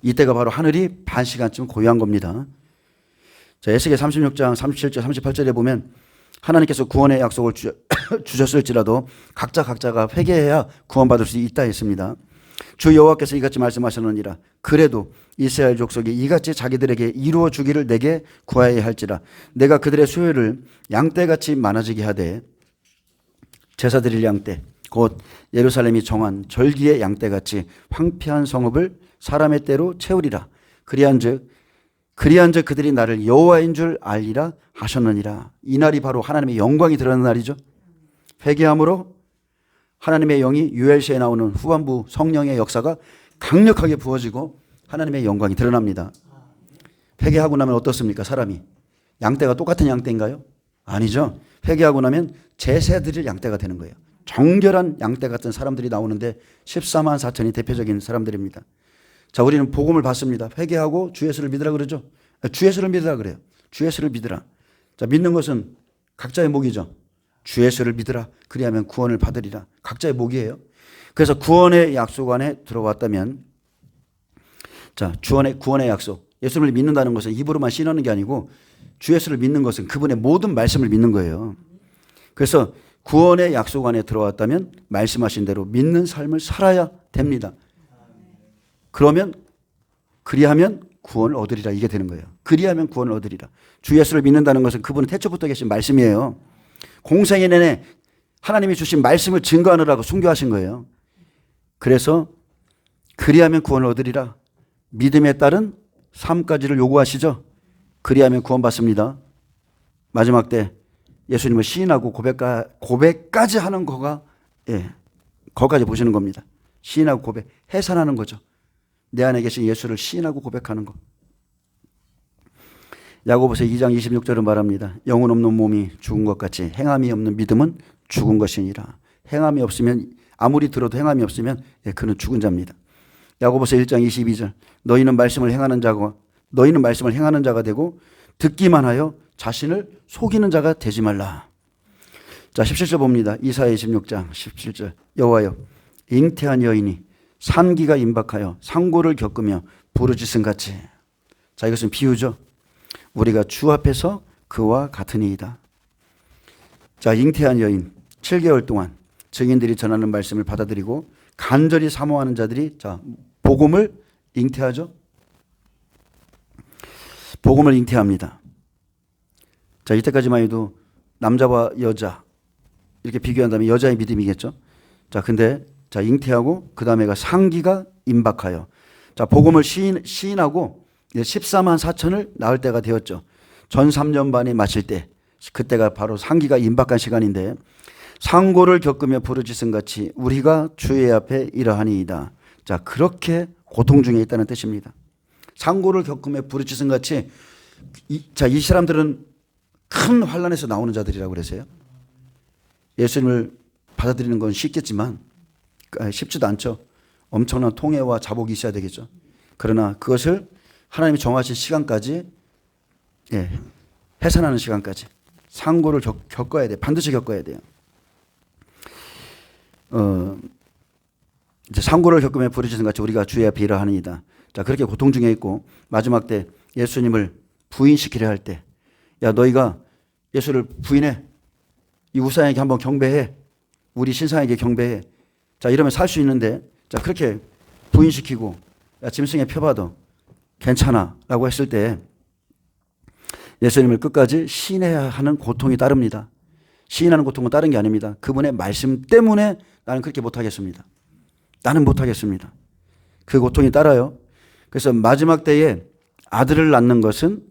이때가 바로 하늘이 반 시간쯤 고요한 겁니다. 자, 에스겔 36장 37절 38절에 보면 하나님께서 구원의 약속을 주셨을지라도 각자가 회개해야 구원받을 수 있다 했습니다. 주 여호와께서 이같이 말씀하셨느니라. 그래도 이스라엘 족속이 이같이 자기들에게 이루어 주기를 내게 구하여야 할지라. 내가 그들의 수요를 양떼같이 많아지게 하되 제사 드릴 양떼 곧 예루살렘이 정한 절기의 양떼같이 황폐한 성읍을 사람의 떼로 채우리라. 그리한즉 그들이 나를 여호와인 줄 알리라 하셨느니라. 이 날이 바로 하나님의 영광이 드러나는 날이죠. 회개함으로 하나님의 영이 유엘시에 나오는 후반부 성령의 역사가 강력하게 부어지고 하나님의 영광이 드러납니다. 회개하고 나면 어떻습니까? 사람이 양떼가 똑같은 양떼인가요? 아니죠. 회개하고 나면 제사 드릴 양떼가 되는 거예요. 정결한 양떼 같은 사람들이 나오는데 14만 4천이 대표적인 사람들입니다. 자, 우리는 복음을 받습니다. 회개하고 주 예수를 믿으라 그러죠. 주 예수를 믿으라 그래요. 주 예수를 믿으라. 자, 믿는 것은 각자의 목이죠. 주 예수를 믿으라. 그리하면 구원을 받으리라. 각자의 목이에요. 그래서 구원의 약속 안에 들어왔다면, 자, 구원의 약속. 예수를 믿는다는 것은 입으로만 신하는 게 아니고 주 예수를 믿는 것은 그분의 모든 말씀을 믿는 거예요. 그래서 구원의 약속 안에 들어왔다면 말씀하신 대로 믿는 삶을 살아야 됩니다. 그리하면 구원을 얻으리라. 이게 되는 거예요. 그리하면 구원을 얻으리라. 주 예수를 믿는다는 것은 그분은 태초부터 계신 말씀이에요. 공생애 내내 하나님이 주신 말씀을 증거하느라고 순교하신 거예요. 그래서 그리하면 구원을 얻으리라. 믿음에 따른 삶까지를 요구하시죠. 그리하면 구원받습니다. 마지막 때 예수님을 시인하고 고백까지 하는 거가, 거기까지 보시는 겁니다. 시인하고 고백, 해산하는 거죠. 내 안에 계신 예수를 시인하고 고백하는 거. 야고보서 2장 26절은 말합니다. 영혼 없는 몸이 죽은 것 같이 행함이 없는 믿음은 죽은 것이니라. 행함이 없으면, 아무리 들어도 행함이 없으면 그는 죽은 자입니다. 야고보서 1장 22절 너희는 말씀을 행하는 자가 되고 듣기만 하여 자신을 속이는 자가 되지 말라. 자, 17절 봅니다. 이사야 26장 17절 여호와여 잉태한 여인이 산기가 임박하여 상고를 겪으며 부르짖음 같이. 자, 이것은 비유죠. 우리가 주 앞에서 그와 같으니이다. 자, 잉태한 여인 7개월 동안 증인들이 전하는 말씀을 받아들이고 간절히 사모하는 자들이, 자, 복음을 잉태하죠. 복음을 잉태합니다. 자, 이때까지만 해도 남자와 여자 이렇게 비교한다면 여자의 믿음이겠죠. 자, 근데 자, 잉태하고 그 다음에가 상기가 임박하여, 자, 복음을 시인하고 14만 4천을 낳을 때가 되었죠. 전 3년 반이 마칠 때, 그때가 바로 상기가 임박한 시간인데, 상고를 겪으며 부르짖음 같이 우리가 주의 앞에 이러하니이다. 자, 그렇게 고통 중에 있다는 뜻입니다. 상고를 겪으며 부르짖음 같이, 이 사람들은 큰 환난에서 나오는 자들이라고 그랬어요. 예수님을 받아들이는 건 쉽겠지만 쉽지도 않죠. 엄청난 통해와 자복이 있어야 되겠죠. 그러나 그것을 하나님이 정하신 시간까지, 해산하는 시간까지 상고를 겪어야 돼요. 반드시 겪어야 돼요. 이제 상고를 겪으며 부르짖음 같이 우리가 주의 앞에 이러하니이다. 자, 그렇게 고통 중에 있고 마지막 때 예수님을 부인시키려 할 때 야, 너희가 예수를 부인해. 이 우상에게 한번 경배해. 우리 신상에게 경배해. 자, 이러면 살 수 있는데, 자, 그렇게 부인시키고, 야, 짐승에 펴봐도 괜찮아. 라고 했을 때 예수님을 끝까지 시인해야 하는 고통이 따릅니다. 시인하는 고통은 다른 게 아닙니다. 그분의 말씀 때문에 나는 그렇게 못하겠습니다. 나는 못하겠습니다. 그 고통이 따라요. 그래서 마지막 때에 아들을 낳는 것은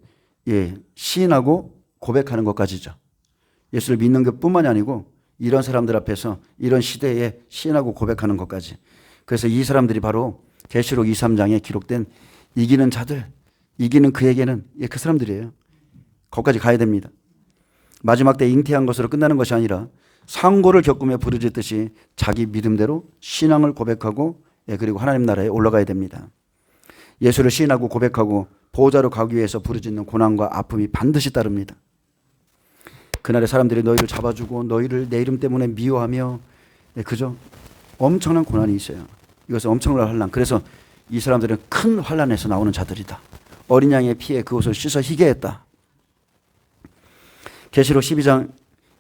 시인하고 고백하는 것까지죠. 예수를 믿는 것뿐만이 아니고 이런 사람들 앞에서 이런 시대에 시인하고 고백하는 것까지. 그래서 이 사람들이 바로 계시록 2, 3장에 기록된 이기는 자들, 이기는 그에게는 그 사람들이에요. 거기까지 가야 됩니다. 마지막 때 잉태한 것으로 끝나는 것이 아니라 상고를 겪으며 부르짖듯이 자기 믿음대로 신앙을 고백하고 그리고 하나님 나라에 올라가야 됩니다. 예수를 시인하고 고백하고 보호자로 가기 위해서 부르짖는 고난과 아픔이 반드시 따릅니다. 그날에 사람들이 너희를 잡아주고 너희를 내 이름 때문에 미워하며 그죠? 엄청난 고난이 있어요. 이것은 엄청난 환난. 그래서 이 사람들은 큰 환난에서 나오는 자들이다. 어린 양의 피에 그것을 씻어 희게 했다. 계시록 12장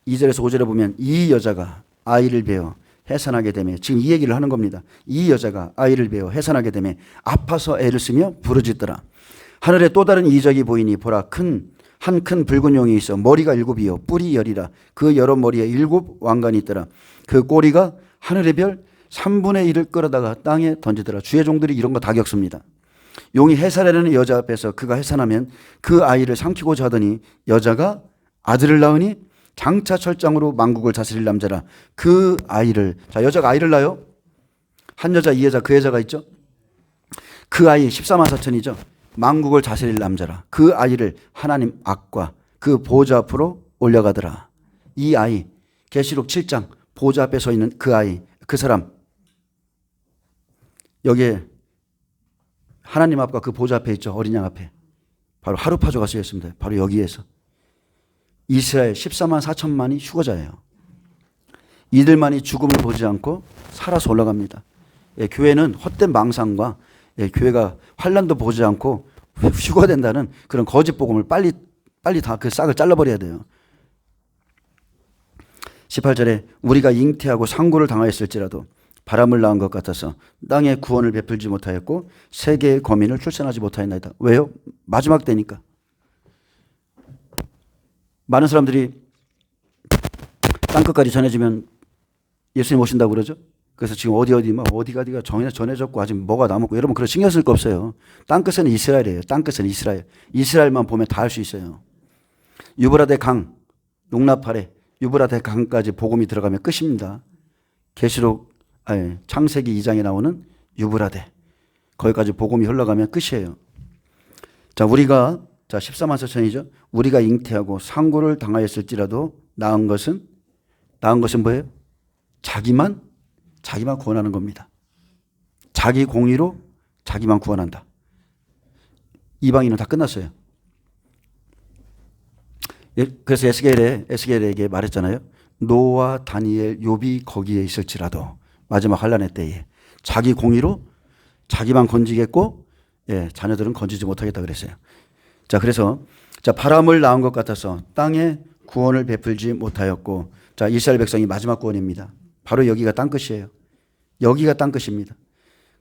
2절에서 5절에 보면 이 여자가 아이를 베어 해산하게 되며, 지금 이 얘기를 하는 겁니다. 이 여자가 아이를 베어 해산하게 되며 아파서 애를 쓰며 부르짖더라. 하늘에 또 다른 이적이 보이니 보라, 한 큰 붉은 용이 있어 머리가 7이요 뿔이 10이라. 그 여러 머리에 7 왕관이 있더라. 그 꼬리가 하늘의 별 3분의 1을 끌어다가 땅에 던지더라. 주의 종들이 이런 거 다 겪습니다. 용이 해산하려는 여자 앞에서 그가 해산하면 그 아이를 삼키고자 하더니 여자가 아들을 낳으니 장차 철장으로 만국을 다스릴 남자라. 그 아이를, 자, 여자가 아이를 낳아요. 한 여자, 이 여자, 그 여자가 있죠. 그 아이 14만 4천이죠. 만국을 다스릴 남자라. 그 아이를 하나님 앞과 그 보좌 앞으로 올려가더라. 이 아이, 계시록 7장 보좌 앞에 서 있는 그 아이, 그 사람, 여기에 하나님 앞과 그 보좌 앞에 있죠. 어린 양 앞에. 바로 하루파조가 쓰여 있습니다. 바로 여기에서. 이스라엘 14만 4천만이 휴거자예요. 이들만이 죽음을 보지 않고 살아서 올라갑니다. 교회는 헛된 망상과 교회가 환난도 보지 않고 휴거된다는 그런 거짓 복음을 빨리 다 그 싹을 잘라버려야 돼요. 18절에 우리가 잉태하고 상고를 당하였을지라도 바람을 낳은 것 같아서 땅에 구원을 베풀지 못하였고 세계의 거민을 출산하지 못하였나이다. 왜요? 마지막 때니까. 많은 사람들이 땅끝까지 전해지면 예수님 오신다고 그러죠. 그래서 지금 어디가 전해졌고 아직 뭐가 남았고 여러분 그런 신경 쓸 거 없어요. 땅끝은 이스라엘이에요. 땅끝은 이스라엘. 이스라엘만 보면 다 알 수 있어요. 유브라데 강, 용납하래. 유브라데 강까지 복음이 들어가면 끝입니다. 창세기 2장에 나오는 유브라데. 거기까지 복음이 흘러가면 끝이에요. 자, 14만 4천이죠. 우리가 잉태하고 상고를 당하였을지라도 나은 것은 뭐예요? 자기만 구원하는 겁니다. 자기 공의로 자기만 구원한다. 이방인은 다 끝났어요. 그래서 에스겔에게 말했잖아요. 노아, 다니엘, 욥이 거기에 있을지라도 마지막 환난의 때에 자기 공의로 자기만 건지겠고 자녀들은 건지지 못하겠다 그랬어요. 자, 그래서 바람을 낳은 것 같아서 땅에 구원을 베풀지 못하였고, 자, 이스라엘 백성이 마지막 구원입니다. 바로 여기가 땅끝이에요. 여기가 땅끝입니다.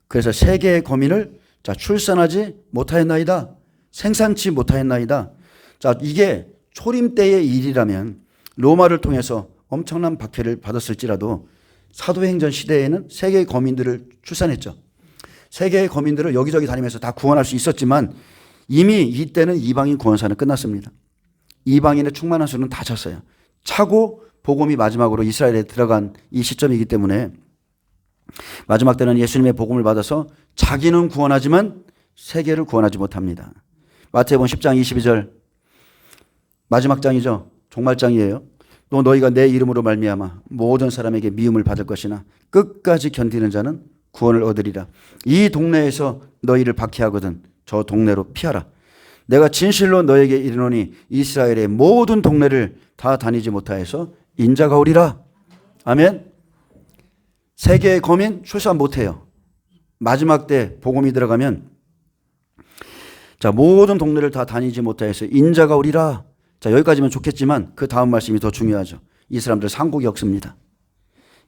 그래서 세계의 거민을 출산하지 못하였나이다. 생산치 못하였나이다. 자, 이게 초림 때의 일이라면 로마를 통해서 엄청난 박해를 받았을지라도 사도행전 시대에는 세계의 거민들을 출산했죠. 세계의 거민들을 여기저기 다니면서 다 구원할 수 있었지만 이미 이때는 이방인 구원사는 끝났습니다. 이방인의 충만한 수는 다 찼어요. 차고 복음이 마지막으로 이스라엘에 들어간 이 시점이기 때문에 마지막 때는 예수님의 복음을 받아서 자기는 구원하지만 세계를 구원하지 못합니다. 마태복음 10장 22절 마지막 장이죠. 종말장이에요. 또 너희가 내 이름으로 말미암아 모든 사람에게 미움을 받을 것이나 끝까지 견디는 자는 구원을 얻으리라. 이 동네에서 너희를 박해하거든 저 동네로 피하라. 내가 진실로 너에게 이르노니 이스라엘의 모든 동네를 다 다니지 못하여서 인자가 오리라. 아멘. 세계의 거민 출산 못해요. 마지막 때 복음이 들어가면 모든 동네를 다 다니지 못하여서 인자가 오리라. 자, 여기까지면 좋겠지만 그 다음 말씀이 더 중요하죠. 이 사람들 상고 겪습니다.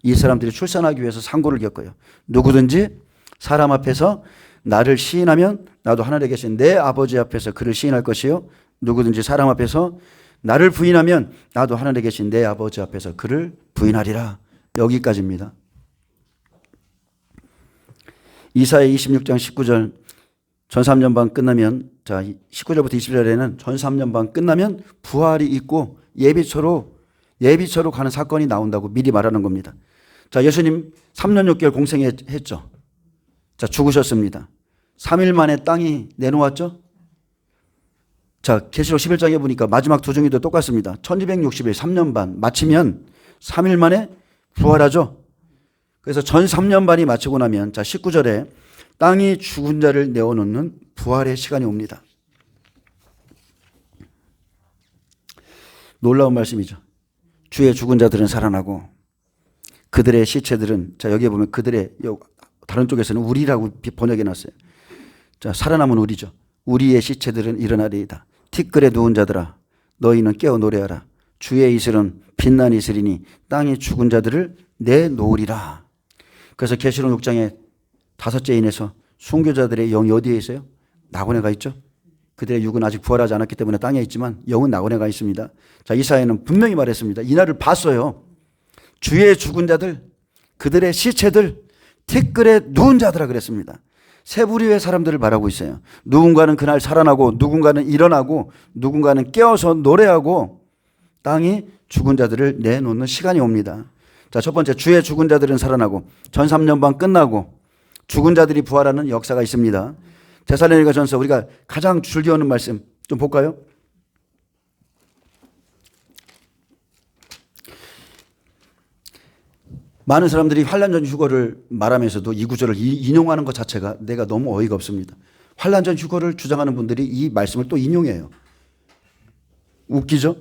이 사람들이 출산하기 위해서 상고를 겪어요. 누구든지 사람 앞에서 나를 시인하면 나도 하늘에 계신 내 아버지 앞에서 그를 시인할 것이요. 누구든지 사람 앞에서 나를 부인하면 나도 하늘에 계신 내 아버지 앞에서 그를 부인하리라. 여기까지입니다. 이사야 26장 19절 전 3년 반 끝나면, 자 19절부터 20절에는 전 3년 반 끝나면 부활이 있고 예비처로 가는 사건이 나온다고 미리 말하는 겁니다. 자, 예수님 3년 6개월 공생했죠. 자, 죽으셨습니다. 3일 만에 땅이 내놓았죠. 자, 계시록 11장에 보니까 마지막 두 종이도 똑같습니다. 1260일 3년 반 마치면 3일 만에 부활하죠. 그래서 전 3년 반이 마치고 나면, 자 19절에 땅이 죽은 자를 내어놓는 부활의 시간이 옵니다. 놀라운 말씀이죠. 주의 죽은 자들은 살아나고 그들의 시체들은, 자 여기에 보면 그들의, 다른 쪽에서는 우리라고 번역해 놨어요. 자, 살아남은 우리죠. 우리의 시체들은 일어나리이다. 티끌에 누운 자들아 너희는 깨어 노래하라. 주의 이슬은 빛난 이슬이니 땅이 죽은 자들을 내놓으리라. 그래서 계시록 6장에 5째 인에서 순교자들의 영이 어디에 있어요? 낙원에 가 있죠. 그들의 육은 아직 부활하지 않았기 때문에 땅에 있지만 영은 낙원에 가 있습니다. 자, 이사야는 분명히 말했습니다. 이날을 봤어요. 주의 죽은 자들, 그들의 시체들, 티끌에 누운 자들아 그랬습니다. 세 부류의 사람들을 말하고 있어요. 누군가는 그날 살아나고, 누군가는 일어나고, 누군가는 깨어서 노래하고, 땅이 죽은 자들을 내놓는 시간이 옵니다. 자, 첫 번째, 주의 죽은 자들은 살아나고 전 3년 반 끝나고 죽은 자들이 부활하는 역사가 있습니다. 데살로니가전서 우리가 가장 즐겨하는 말씀 좀 볼까요? 많은 사람들이 환란 전 휴거를 말하면서도 이 구절을 인용하는 것 자체가 내가 너무 어이가 없습니다. 환란 전 휴거를 주장하는 분들이 이 말씀을 또 인용해요. 웃기죠?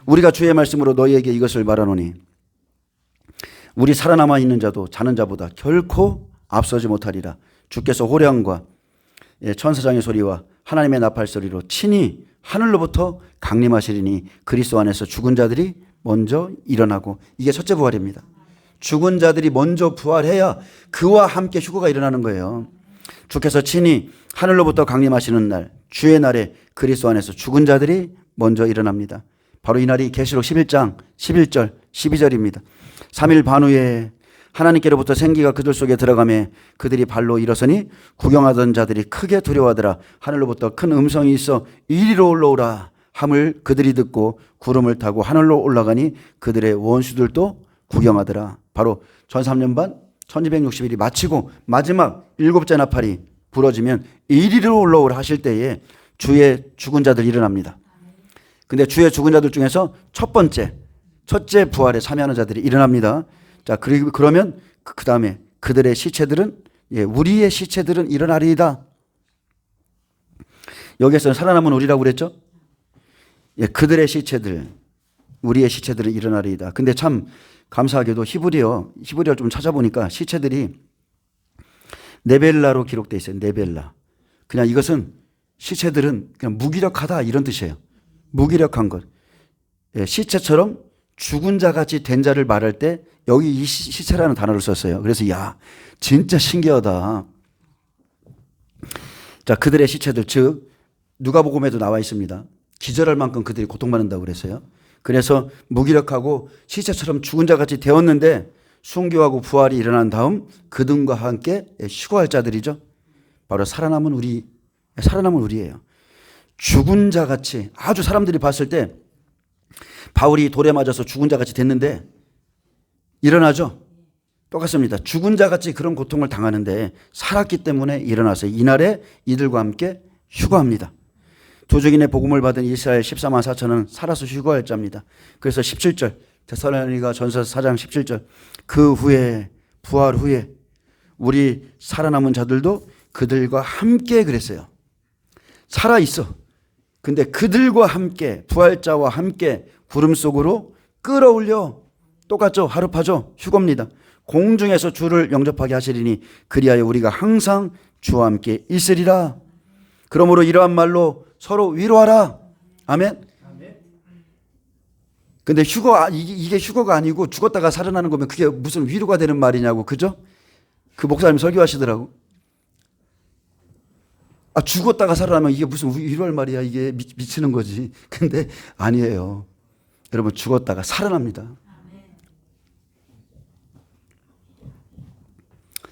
우리가 주의 말씀으로 너희에게 이것을 말하노니 우리 살아남아 있는 자도 자는 자보다 결코 앞서지 못하리라. 주께서 호령과 천사장의 소리와 하나님의 나팔 소리로 친히 하늘로부터 강림하시리니 그리스도 안에서 죽은 자들이 먼저 일어나고, 이게 첫째 부활입니다. 죽은 자들이 먼저 부활해야 그와 함께 휴거가 일어나는 거예요. 주께서 친히 하늘로부터 강림하시는 날, 주의 날에 그리스도 안에서 죽은 자들이 먼저 일어납니다. 바로 이 날이 계시록 11장 11절 12절입니다. 3일 반 후에 하나님께로부터 생기가 그들 속에 들어가매 그들이 발로 일어서니 구경하던 자들이 크게 두려워하더라. 하늘로부터 큰 음성이 있어 이리로 올라오라 함을 그들이 듣고 구름을 타고 하늘로 올라가니 그들의 원수들도 구경하더라. 바로 전 3년 반 1260일이 마치고 마지막 7째 나팔이 부러지면 이리로 올라오라 하실 때에 주의 죽은 자들 일어납니다. 근데 주의 죽은 자들 중에서 첫째 부활에 참여하는 자들이 일어납니다. 자, 그러면 그 다음에 그들의 시체들은, 우리의 시체들은 일어나리이다. 여기에서는 살아남은 우리라고 그랬죠? 그들의 시체들, 우리의 시체들은 일어나리이다. 근데 참 감사하게도 히브리어를 좀 찾아보니까 시체들이 네벨라로 기록되어 있어요. 네벨라. 그냥 이것은 시체들은 그냥 무기력하다 이런 뜻이에요. 무기력한 것. 시체처럼 죽은 자 같이 된 자를 말할 때 여기 이 시체라는 단어를 썼어요. 그래서 야, 진짜 신기하다. 자, 그들의 시체들, 즉 누가복음에도 나와 있습니다. 기절할 만큼 그들이 고통받는다고 그랬어요. 그래서 무기력하고 시체처럼 죽은 자 같이 되었는데 순교하고 부활이 일어난 다음 그들과 함께 휴거할 자들이죠. 바로 살아남은 우리예요. 죽은 자 같이, 아주 사람들이 봤을 때 바울이 돌에 맞아서 죽은 자 같이 됐는데 일어나죠. 똑같습니다. 죽은 자 같이 그런 고통을 당하는데 살았기 때문에 일어나서 이날에 이들과 함께 휴거합니다. 도적인의 복음을 받은 이스라엘 14만 4천은 살아서 휴거할 자입니다. 그래서 17절 데살로니가 전서 4장 17절 그 후에 부활 후에 우리 살아남은 자들도 그들과 함께 그랬어요. 살아있어. 근데 그들과 함께 부활자와 함께 구름 속으로 끌어올려, 똑같죠? 하루파죠? 휴거입니다. 공중에서 주를 영접하게 하시리니 그리하여 우리가 항상 주와 함께 있으리라. 그러므로 이러한 말로 서로 위로하라. 아멘. 근데 이게 휴거가 아니고 죽었다가 살아나는 거면 그게 무슨 위로가 되는 말이냐고. 그죠? 그 목사님 설교하시더라고. 죽었다가 살아나면 이게 무슨 위로할 말이야. 이게 미치는 거지. 근데 아니에요. 여러분, 죽었다가 살아납니다.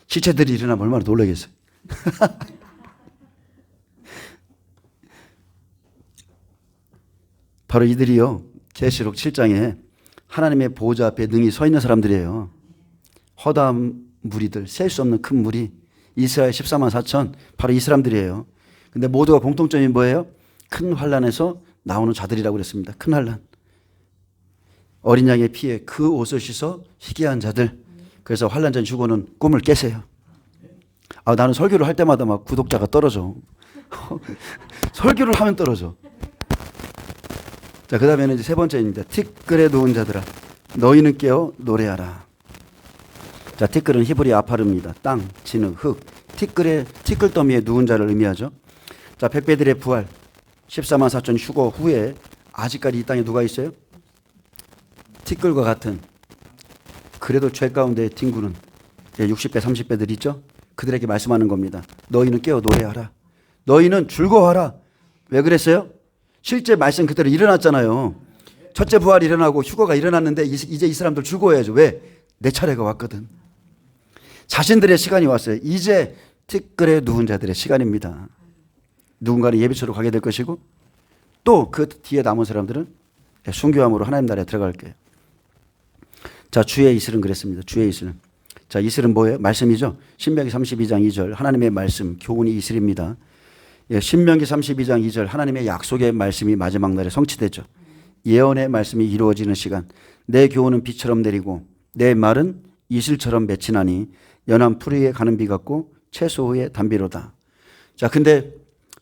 시체들이 일어나면 얼마나 놀라겠어요. 바로 이들이요, 계시록 7장에 하나님의 보호자 앞에 능히 서 있는 사람들이에요. 허다한 무리들, 셀 수 없는 큰 무리, 이스라엘 14만 4천, 바로 이 사람들이에요. 근데 모두가 공통점이 뭐예요? 큰 환란에서 나오는 자들이라고 그랬습니다. 큰 환란. 어린 양의 피에 그 옷을 씻어 희귀한 자들. 그래서 환란 전 휴거는 꿈을 깨세요. 나는 설교를 할 때마다 막 구독자가 떨어져. 설교를 하면 떨어져. 자, 그 다음에는 이제 세 번째입니다. 티끌에 누운 자들아, 너희는 깨어 노래하라. 자, 티끌은 히브리 아파르입니다. 땅, 진흙, 흙. 티끌 더미에 누운 자를 의미하죠. 자, 백배들의 부활, 14만 4천 휴거 후에 아직까지 이 땅에 누가 있어요? 티끌과 같은, 그래도 죄 가운데 뒹구는 60배, 30배들 있죠? 그들에게 말씀하는 겁니다. 너희는 깨어 노래하라. 너희는 즐거워하라. 왜 그랬어요? 실제 말씀 그대로 일어났잖아요. 첫째 부활이 일어나고 휴거가 일어났는데 이제 이 사람들 즐거워해야죠. 왜? 내 차례가 왔거든. 자신들의 시간이 왔어요. 이제 티끌에 누운 자들의 시간입니다. 누군가는 예비처로 가게 될 것이고 또 그 뒤에 남은 사람들은 순교함으로 하나님 나라에 들어갈 거예요. 자, 주의 이슬은 그랬습니다. 주의 이슬은. 자, 이슬은 뭐예요? 말씀이죠. 신명기 32장 2절 하나님의 말씀, 교훈이 이슬입니다. 신명기 32장 2절 하나님의 약속의 말씀이 마지막 날에 성취되죠. 예언의 말씀이 이루어지는 시간. 내 교훈은 비처럼 내리고 내 말은 이슬처럼 맺히나니 연한 풀 위에 가는 비 같고 채소 후에 담비로다. 자, 근데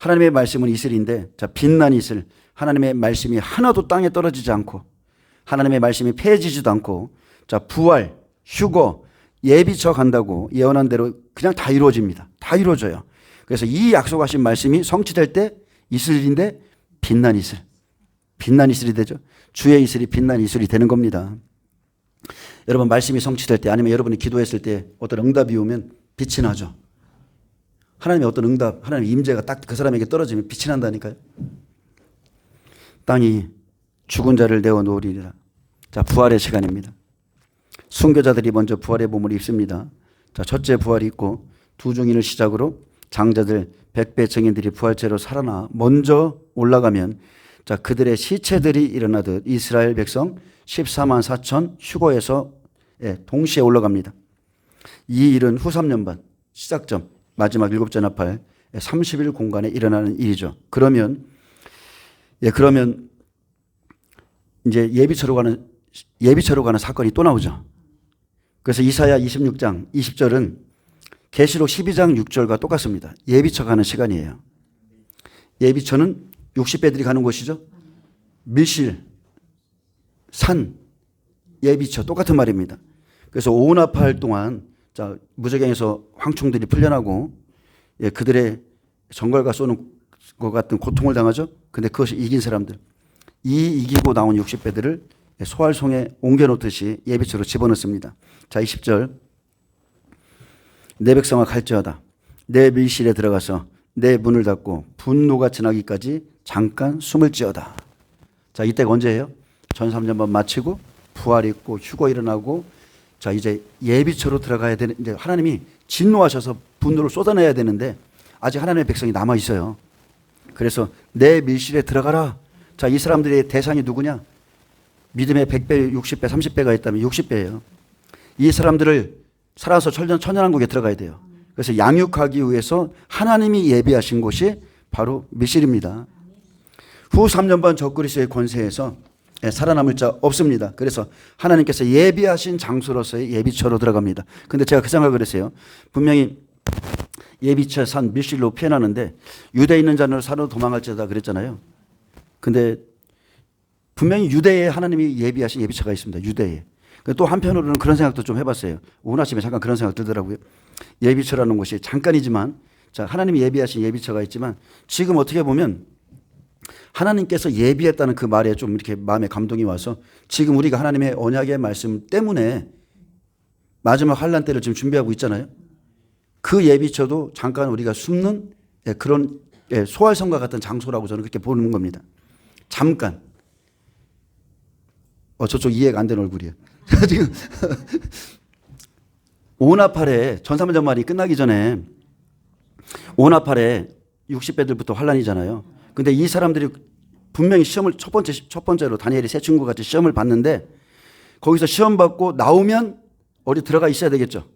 하나님의 말씀은 이슬인데, 자, 빛난 이슬. 하나님의 말씀이 하나도 땅에 떨어지지 않고 하나님의 말씀이 폐해지지도 않고, 자, 부활, 휴거, 예비처 간다고 예언한 대로 그냥 다 이루어집니다. 다 이루어져요. 그래서 이 약속하신 말씀이 성취될 때 이슬인데 빛난 이슬. 빛난 이슬이 되죠. 주의 이슬이 빛난 이슬이 되는 겁니다. 여러분, 말씀이 성취될 때 아니면 여러분이 기도했을 때 어떤 응답이 오면 빛이 나죠. 하나님의 어떤 응답, 하나님의 임재가 딱 그 사람에게 떨어지면 빛이 난다니까요. 땅이 죽은 자를 내어 놓으리라. 자, 부활의 시간입니다. 순교자들이 먼저 부활의 몸을 입습니다. 자, 첫째 부활이 있고 두 중인을 시작으로 장자들, 백배 증인들이 부활체로 살아나 먼저 올라가면, 자, 그들의 시체들이 일어나듯 이스라엘 백성 14만 4천 휴거에서 동시에 올라갑니다. 이 일은 후 3년 반 시작점 마지막 7째 나팔 30일 공간에 일어나는 일이죠. 그러면 이제 예비처로 가는 사건이 또 나오죠. 그래서 이사야 26장 20절은 계시록 12장 6절과 똑같습니다. 예비처 가는 시간이에요. 예비처는 60배들이 가는 곳이죠. 밀실, 산, 예비처 똑같은 말입니다. 그래서 오나팔 동안, 자, 무저갱에서 황충들이 풀려나고 그들의 정갈과 쏘는 것 같은 고통을 당하죠. 근데 그것을 이긴 사람들, 이기고 나온 60배들을 소활송에 옮겨놓듯이 예비처로 집어넣습니다. 자, 20절. 내 백성아 갈지어다. 내 밀실에 들어가서 내 문을 닫고 분노가 지나기까지 잠깐 숨을 지어다. 자, 이때가 언제예요? 전 3년만 마치고 부활이 있고 휴거 일어나고, 자, 이제 예비처로 들어가야 되는, 이제 하나님이 진노하셔서 분노를 쏟아내야 되는데 아직 하나님의 백성이 남아 있어요. 그래서 내 밀실에 들어가라. 자, 이 사람들의 대상이 누구냐? 믿음의 100배, 60배, 30배가 있다면 60배예요. 이 사람들을 살아서 천연왕국에 들어가야 돼요. 그래서 양육하기 위해서 하나님이 예비하신 곳이 바로 밀실입니다. 후 3년 반 적그리스도의 권세에서 살아남을 자 없습니다. 그래서 하나님께서 예비하신 장소로서의 예비처로 들어갑니다. 근데 제가 그 생각을 했어요. 분명히 예비처 산 밀실로 표현하는데 유대에 있는 자는 산으로 도망할지어다 그랬잖아요. 근데 분명히 유대에 하나님이 예비하신 예비처가 있습니다. 유대에. 또 한편으로는 그런 생각도 좀 해봤어요. 오늘 아침에 잠깐 그런 생각 들더라고요. 예비처라는 것이 잠깐이지만, 자, 하나님이 예비하신 예비처가 있지만 지금 어떻게 보면 하나님께서 예비했다는 그 말에 좀 이렇게 마음에 감동이 와서 지금 우리가 하나님의 언약의 말씀 때문에 마지막 환란 때를 지금 준비하고 있잖아요. 그 예비처도 잠깐 우리가 숨는 그런 소활성과 같은 장소라고 저는 그렇게 보는 겁니다. 잠깐. 저쪽 이해가 안 되는 얼굴이에요. 지금 오나팔에 전사문전말이 끝나기 전에 오나팔에 60배들부터 환란이잖아요. 근데 이 사람들이 분명히 시험을 첫 번째로 다니엘이 세 친구 같이 시험을 봤는데 거기서 시험 받고 나오면 어디 들어가 있어야 되겠죠.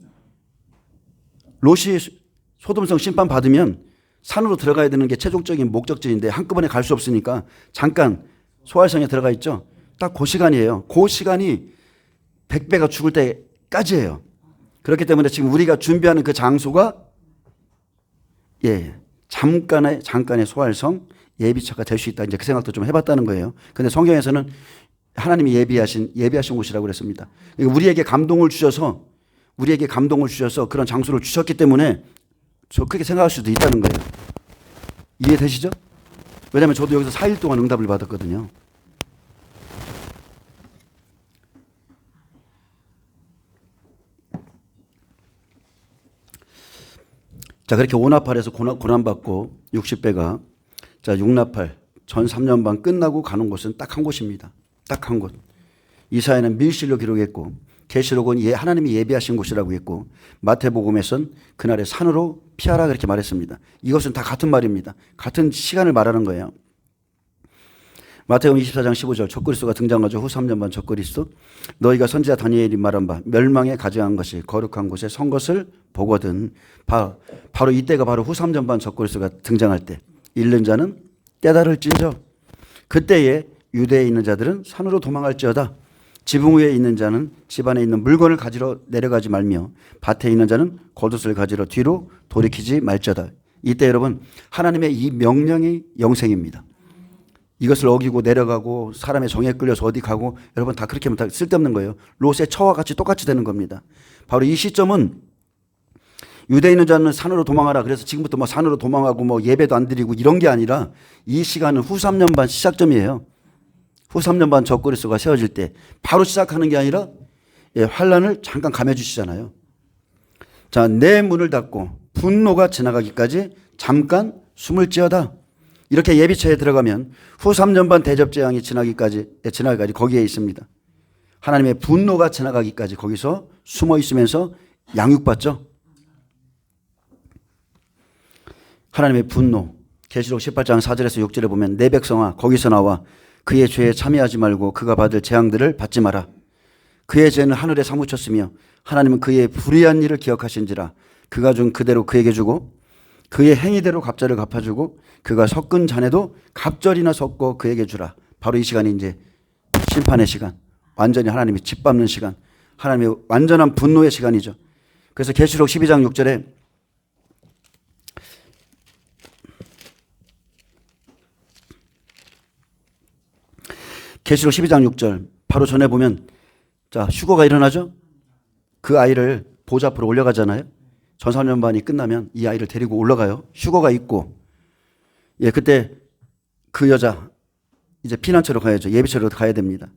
롯이 소돔성 심판 받으면 산으로 들어가야 되는 게 최종적인 목적지인데 한꺼번에 갈 수 없으니까 잠깐 소활성에 들어가 있죠. 딱 그 시간이에요. 그 시간이 100배가 죽을 때까지예요. 그렇기 때문에 지금 우리가 준비하는 그 장소가 잠깐의 소활성 예비처가 될 수 있다. 이제 그 생각도 좀 해봤다는 거예요. 근데 성경에서는 하나님이 예비하신 곳이라고 그랬습니다. 우리에게 감동을 주셔서 그런 장소를 주셨기 때문에 저 그렇게 생각할 수도 있다는 거예요. 이해되시죠? 왜냐하면 저도 여기서 4일 동안 응답을 받았거든요. 자, 그렇게 오나팔에서 고난받고 60배가 자, 6나팔 전 3년 반 끝나고 가는 곳은 딱 한 곳입니다. 딱 한 곳. 이사야는 밀실로 기록했고 계시록은 하나님이 예비하신 곳이라고 했고 마태복음에서는 그날의 산으로 피하라 그렇게 말했습니다. 이것은 다 같은 말입니다. 같은 시간을 말하는 거예요. 마태복음 24장 15절 적그리스도가 등장하죠. 후 3년 반 적그리스도 너희가 선지자 다니엘이 말한 바 멸망에 가증한 것이 거룩한 곳에 선 것을 보거든. 바로 이때가 바로 후 3년 반 적그리스도가 등장할 때 잃는 자는 깨달을진저 그때에 유대에 있는 자들은 산으로 도망할지어다. 지붕 위에 있는 자는 집 안에 있는 물건을 가지러 내려가지 말며 밭에 있는 자는 겉옷을 가지러 뒤로 돌이키지 말지어다. 이때 여러분 하나님의 이 명령이 영생입니다. 이것을 어기고 내려가고 사람의 정에 끌려서 어디 가고 여러분 다 그렇게 하면 다 쓸데없는 거예요. 롯의 처와 같이 똑같이 되는 겁니다. 바로 이 시점은 유대에 있는 자는 산으로 도망하라. 그래서 지금부터 뭐 산으로 도망하고 뭐 예배도 안 드리고 이런 게 아니라 이 시간은 후 3년 반 시작점이에요. 후 3년 반 적그리스도가 세워질 때 바로 시작하는 게 아니라 환란을 잠깐 감해 주시잖아요. 자, 내 문을 닫고 분노가 지나가기까지 잠깐 숨을지어다. 이렇게 예비처에 들어가면 후 3년 반 대접 재앙이 지나기까지 거기에 있습니다. 하나님의 분노가 지나가기까지 거기서 숨어 있으면서 양육받죠. 하나님의 분노. 계시록 18장 4절에서 6절에 보면 내 백성아 거기서 나와 그의 죄에 참여하지 말고 그가 받을 재앙들을 받지 마라. 그의 죄는 하늘에 사무쳤으며 하나님은 그의 불의한 일을 기억하신지라. 그가 준 그대로 그에게 주고 그의 행위대로 갑절을 갚아주고 그가 섞은 잔에도 갑절이나 섞어 그에게 주라. 바로 이 시간이 이제 심판의 시간. 완전히 하나님이 짓밟는 시간. 하나님의 완전한 분노의 시간이죠. 그래서 계시록 12장 6절에 계시록 12장 6절 바로 전에 보면 자 휴거가 일어나죠. 그 아이를 보좌 앞으로 올려가잖아요. 전사년반이 끝나면 이 아이를 데리고 올라가요. 휴거가 있고 그때 그 여자 이제 피난처로 가야죠. 예비처로 가야 됩니다.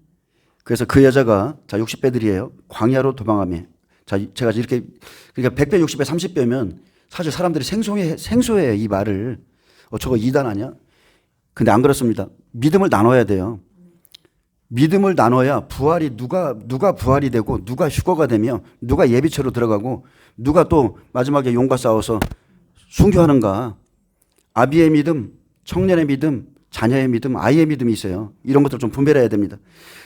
그래서 그 여자가 자 60배들이에요. 광야로 도망하며 자 제가 이렇게 그러니까 100배 60배 30배면 사실 사람들이 생소해 이 말을 저거 이단 아니야? 근데 안 그렇습니다. 믿음을 나눠야 돼요. 믿음을 나눠야 부활이 누가 부활이 되고 누가 휴거가 되며 누가 예비처로 들어가고 누가 또 마지막에 용과 싸워서 순교하는가. 아비의 믿음, 청년의 믿음, 자녀의 믿음, 아이의 믿음이 있어요. 이런 것들 좀 분별해야 됩니다.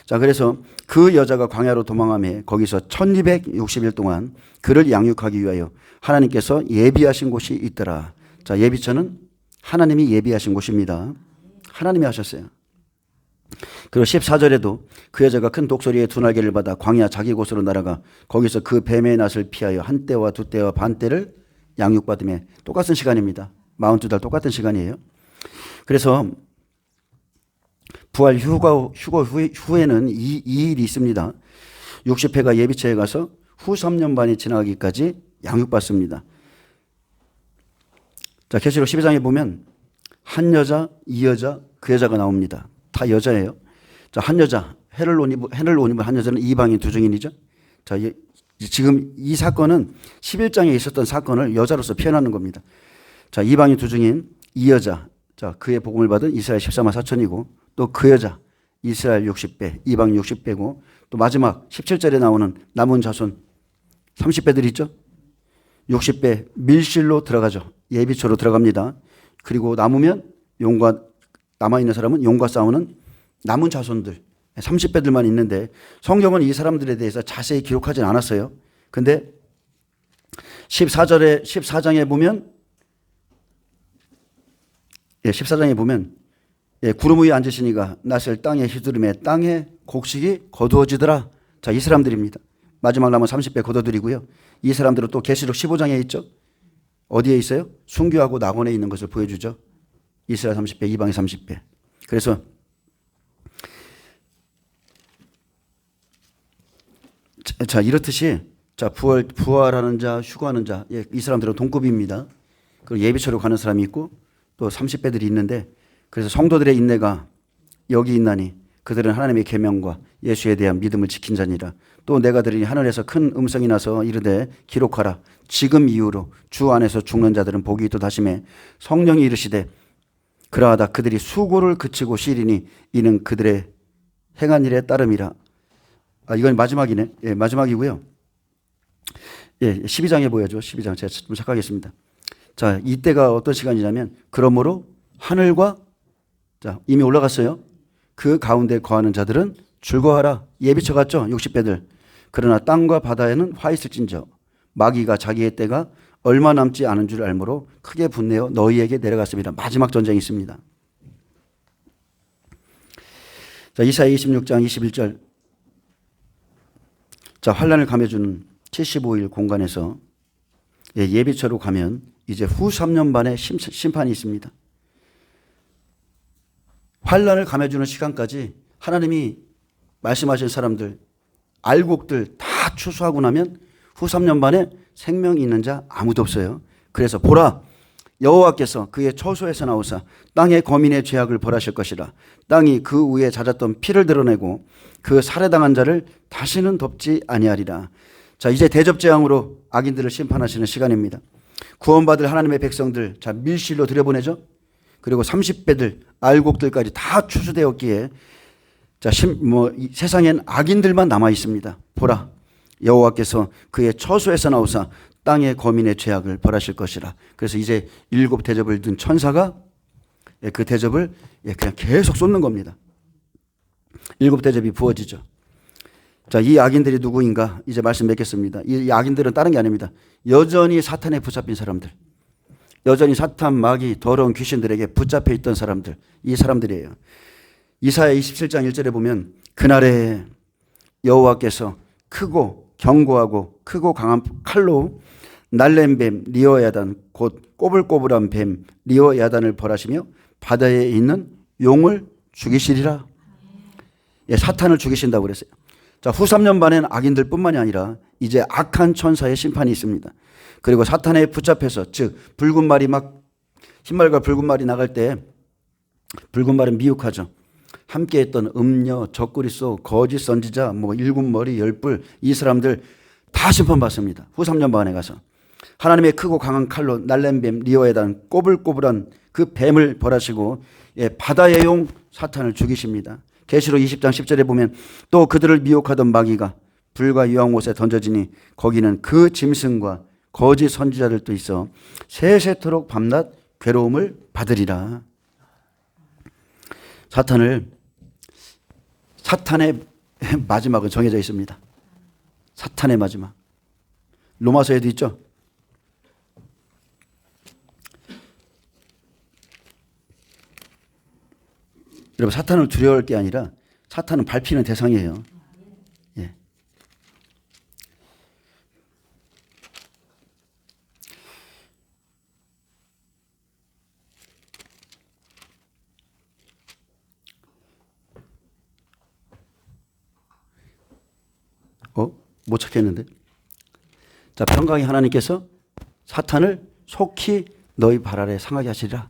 자, 그래서 그 여자가 광야로 도망하며 거기서 1260일 동안 그를 양육하기 위하여 하나님께서 예비하신 곳이 있더라. 자, 예비처는 하나님이 예비하신 곳입니다. 하나님이 하셨어요. 그리고 14절에도 그 여자가 큰 독소리에 두 날개를 받아 광야 자기 곳으로 날아가 거기서 그 뱀의 낯을 피하여 한 때와 두 때와 반 때를 양육받으며 똑같은 시간입니다. 42달 똑같은 시간이에요. 그래서 부활 휴거 후에는 이 일이 있습니다. 60회가 예비처에 가서 후 3년 반이 지나가기까지 양육받습니다. 자, 계시록 12장에 보면 한 여자, 이 여자, 그 여자가 나옵니다. 다 여자예요. 자, 한 여자, 해를 옷 입은 한 여자는 이방인 두 증인이죠. 자, 지금 이 사건은 11장에 있었던 사건을 여자로서 표현하는 겁니다. 자, 이방인 두 증인, 이 여자, 자, 그의 복음을 받은 이스라엘 14만 4천이고 또 그 여자, 이스라엘 60배, 이방 60배고 또 마지막 17절에 나오는 남은 자손 30배들이 있죠. 60배 밀실로 들어가죠. 예비초로 들어갑니다. 그리고 남으면 남아있는 사람은 용과 싸우는 남은 자손들 30배들만 있는데 성경은 이 사람들에 대해서 자세히 기록하진 않았어요. 근데 14장에 보면 14장에 보면 구름 위에 앉으시니가 낯을 땅에 휘두르매 땅에 곡식이 거두어지더라. 자, 이 사람들입니다. 마지막 남은 30배 거둬들이고요. 이 사람들은 또 계시록 15장에 있죠. 어디에 있어요? 순교하고 낙원에 있는 것을 보여주죠. 이스라엘 30배, 이방의 30배. 그래서 자, 이렇듯이 자, 부활하는 자, 휴거하는 자, 이 사람들은 동급입니다. 그리고 예비처로 가는 사람이 있고 또 30배들이 있는데 그래서 성도들의 인내가 여기 있나니 그들은 하나님의 계명과 예수에 대한 믿음을 지킨 자니라. 또 내가 들으니 하늘에서 큰 음성이 나서 이르되 기록하라. 지금 이후로 주 안에서 죽는 자들은 복이 있도다 하시매 성령이 이르시되 그러하다 그들이 수고를 그치고 쉬리니 이는 그들의 행한 일에 따름이라. 이건 마지막이네. 마지막이고요. 12장에 보여줘. 12장 제가 좀 착각했습니다. 자, 이때가 어떤 시간이냐면 그러므로 하늘과 자, 이미 올라갔어요. 그 가운데 거하는 자들은 즐거워하라. 예비처 같죠? 60배들. 그러나 땅과 바다에는 화 있을진저 마귀가 자기의 때가 얼마 남지 않은 줄 알므로 크게 분내어 너희에게 내려갔습니다. 마지막 전쟁이 있습니다. 자, 이사야 26장 21절. 자, 환란을 감해주는 75일 공간에서 예비처로 가면 이제 후 3년 반의 심판이 있습니다. 환란을 감해주는 시간까지 하나님이 말씀하신 사람들, 알곡들 다 추수하고 나면 후 3년 반에 생명이 있는 자 아무도 없어요. 그래서 보라, 여호와께서 그의 처소에서 나오사 땅의 거민의 죄악을 벌하실 것이라. 땅이 그 위에 잦았던 피를 드러내고 그 살해당한 자를 다시는 덮지 아니하리라. 자, 이제 대접재앙으로 악인들을 심판하시는 시간입니다. 구원받을 하나님의 백성들, 자, 밀실로 들여보내죠. 그리고 30배들, 알곡들까지 다 추수되었기에 자, 세상엔 악인들만 남아 있습니다. 보라, 여호와께서 그의 처소에서 나오사 땅의 거민의 죄악을 벌하실 것이라. 그래서 이제 7 대접을 든 천사가 그 대접을 그냥 계속 쏟는 겁니다. 7 대접이 부어지죠. 자, 이 악인들이 누구인가 이제 말씀 맺겠습니다. 이 악인들은 다른 게 아닙니다. 여전히 사탄에 붙잡힌 사람들, 여전히 사탄, 마귀, 더러운 귀신들에게 붙잡혀 있던 사람들, 이 사람들이에요. 이사야 27장 1절에 보면 그날에 여호와께서 크고 견고하고 크고 강한 칼로 날랜 뱀 리어야단 곧 꼬불꼬불한 뱀 리어야단을 벌하시며 바다에 있는 용을 죽이시리라. 사탄을 죽이신다고 그랬어요. 자, 후 3년 반엔 악인들뿐만이 아니라 이제 악한 천사의 심판이 있습니다. 그리고 사탄에 붙잡혀서 즉 붉은 말이 막 흰말과 붉은 말이 나갈 때 붉은 말은 미혹하죠. 함께했던 음녀, 적그리스도, 거짓 선지자, 일곱 머리, 열불 이 사람들 다 심판받습니다. 후 3년 반에 가서 하나님의 크고 강한 칼로 날랜 뱀 리어에단 꼬불꼬불한 그 뱀을 벌하시고 바다의 용 사탄을 죽이십니다. 계시록 20장 10절에 보면 또 그들을 미혹하던 마귀가 불과 유황못에 던져지니 거기는 그 짐승과 거짓 선지자들도 있어 세세토록 밤낮 괴로움을 받으리라. 사탄의 마지막은 정해져 있습니다. 사탄의 마지막. 로마서에도 있죠. 여러분, 사탄을 두려워할 게 아니라 사탄은 밟히는 대상이에요. 예. 못 찾겠는데. 자, 평강의 하나님께서 사탄을 속히 너희 발 아래 상하게 하시리라.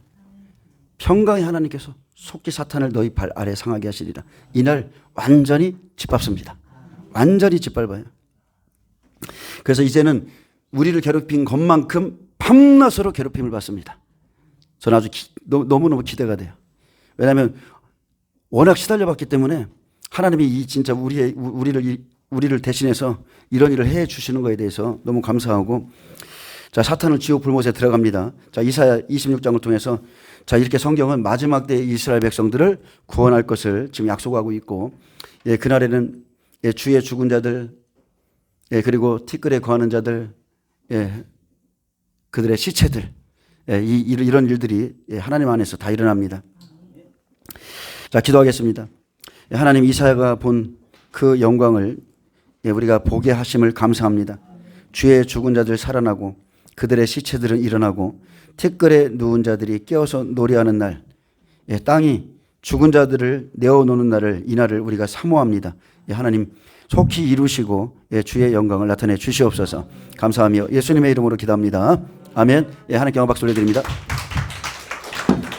평강의 하나님께서 속히 사탄을 너희 발 아래 상하게 하시리라. 이날 완전히 짓밟습니다. 완전히 짓밟아요. 그래서 이제는 우리를 괴롭힌 것만큼 밤낮으로 괴롭힘을 받습니다. 저는 아주 너무너무 기대가 돼요. 왜냐하면 워낙 시달려봤기 때문에 하나님이 이 진짜 우리를 대신해서 이런 일을 해 주시는 것에 대해서 너무 감사하고, 자, 사탄은 지옥 불못에 들어갑니다. 자, 이사야 26장을 통해서 자, 이렇게 성경은 마지막 때 이스라엘 백성들을 구원할 것을 지금 약속하고 있고, 예, 그날에는 예, 주의 죽은 자들, 예, 그리고 티끌에 거하는 자들, 예, 그들의 시체들, 예, 이런 일들이 예, 하나님 안에서 다 일어납니다. 자, 기도하겠습니다. 예, 하나님, 이사야가 본 그 영광을 예, 우리가 보게 하심을 감사합니다. 주의 죽은 자들 살아나고 그들의 시체들은 일어나고 티끌에 누운 자들이 깨어서 노래하는 날, 예, 땅이 죽은 자들을 내어놓는 날을, 이 날을 우리가 사모합니다. 예, 하나님 속히 이루시고 예, 주의 영광을 나타내 주시옵소서. 감사하며 예수님의 이름으로 기도합니다. 아멘. 예, 하나님께 영광 박수 올려드립니다.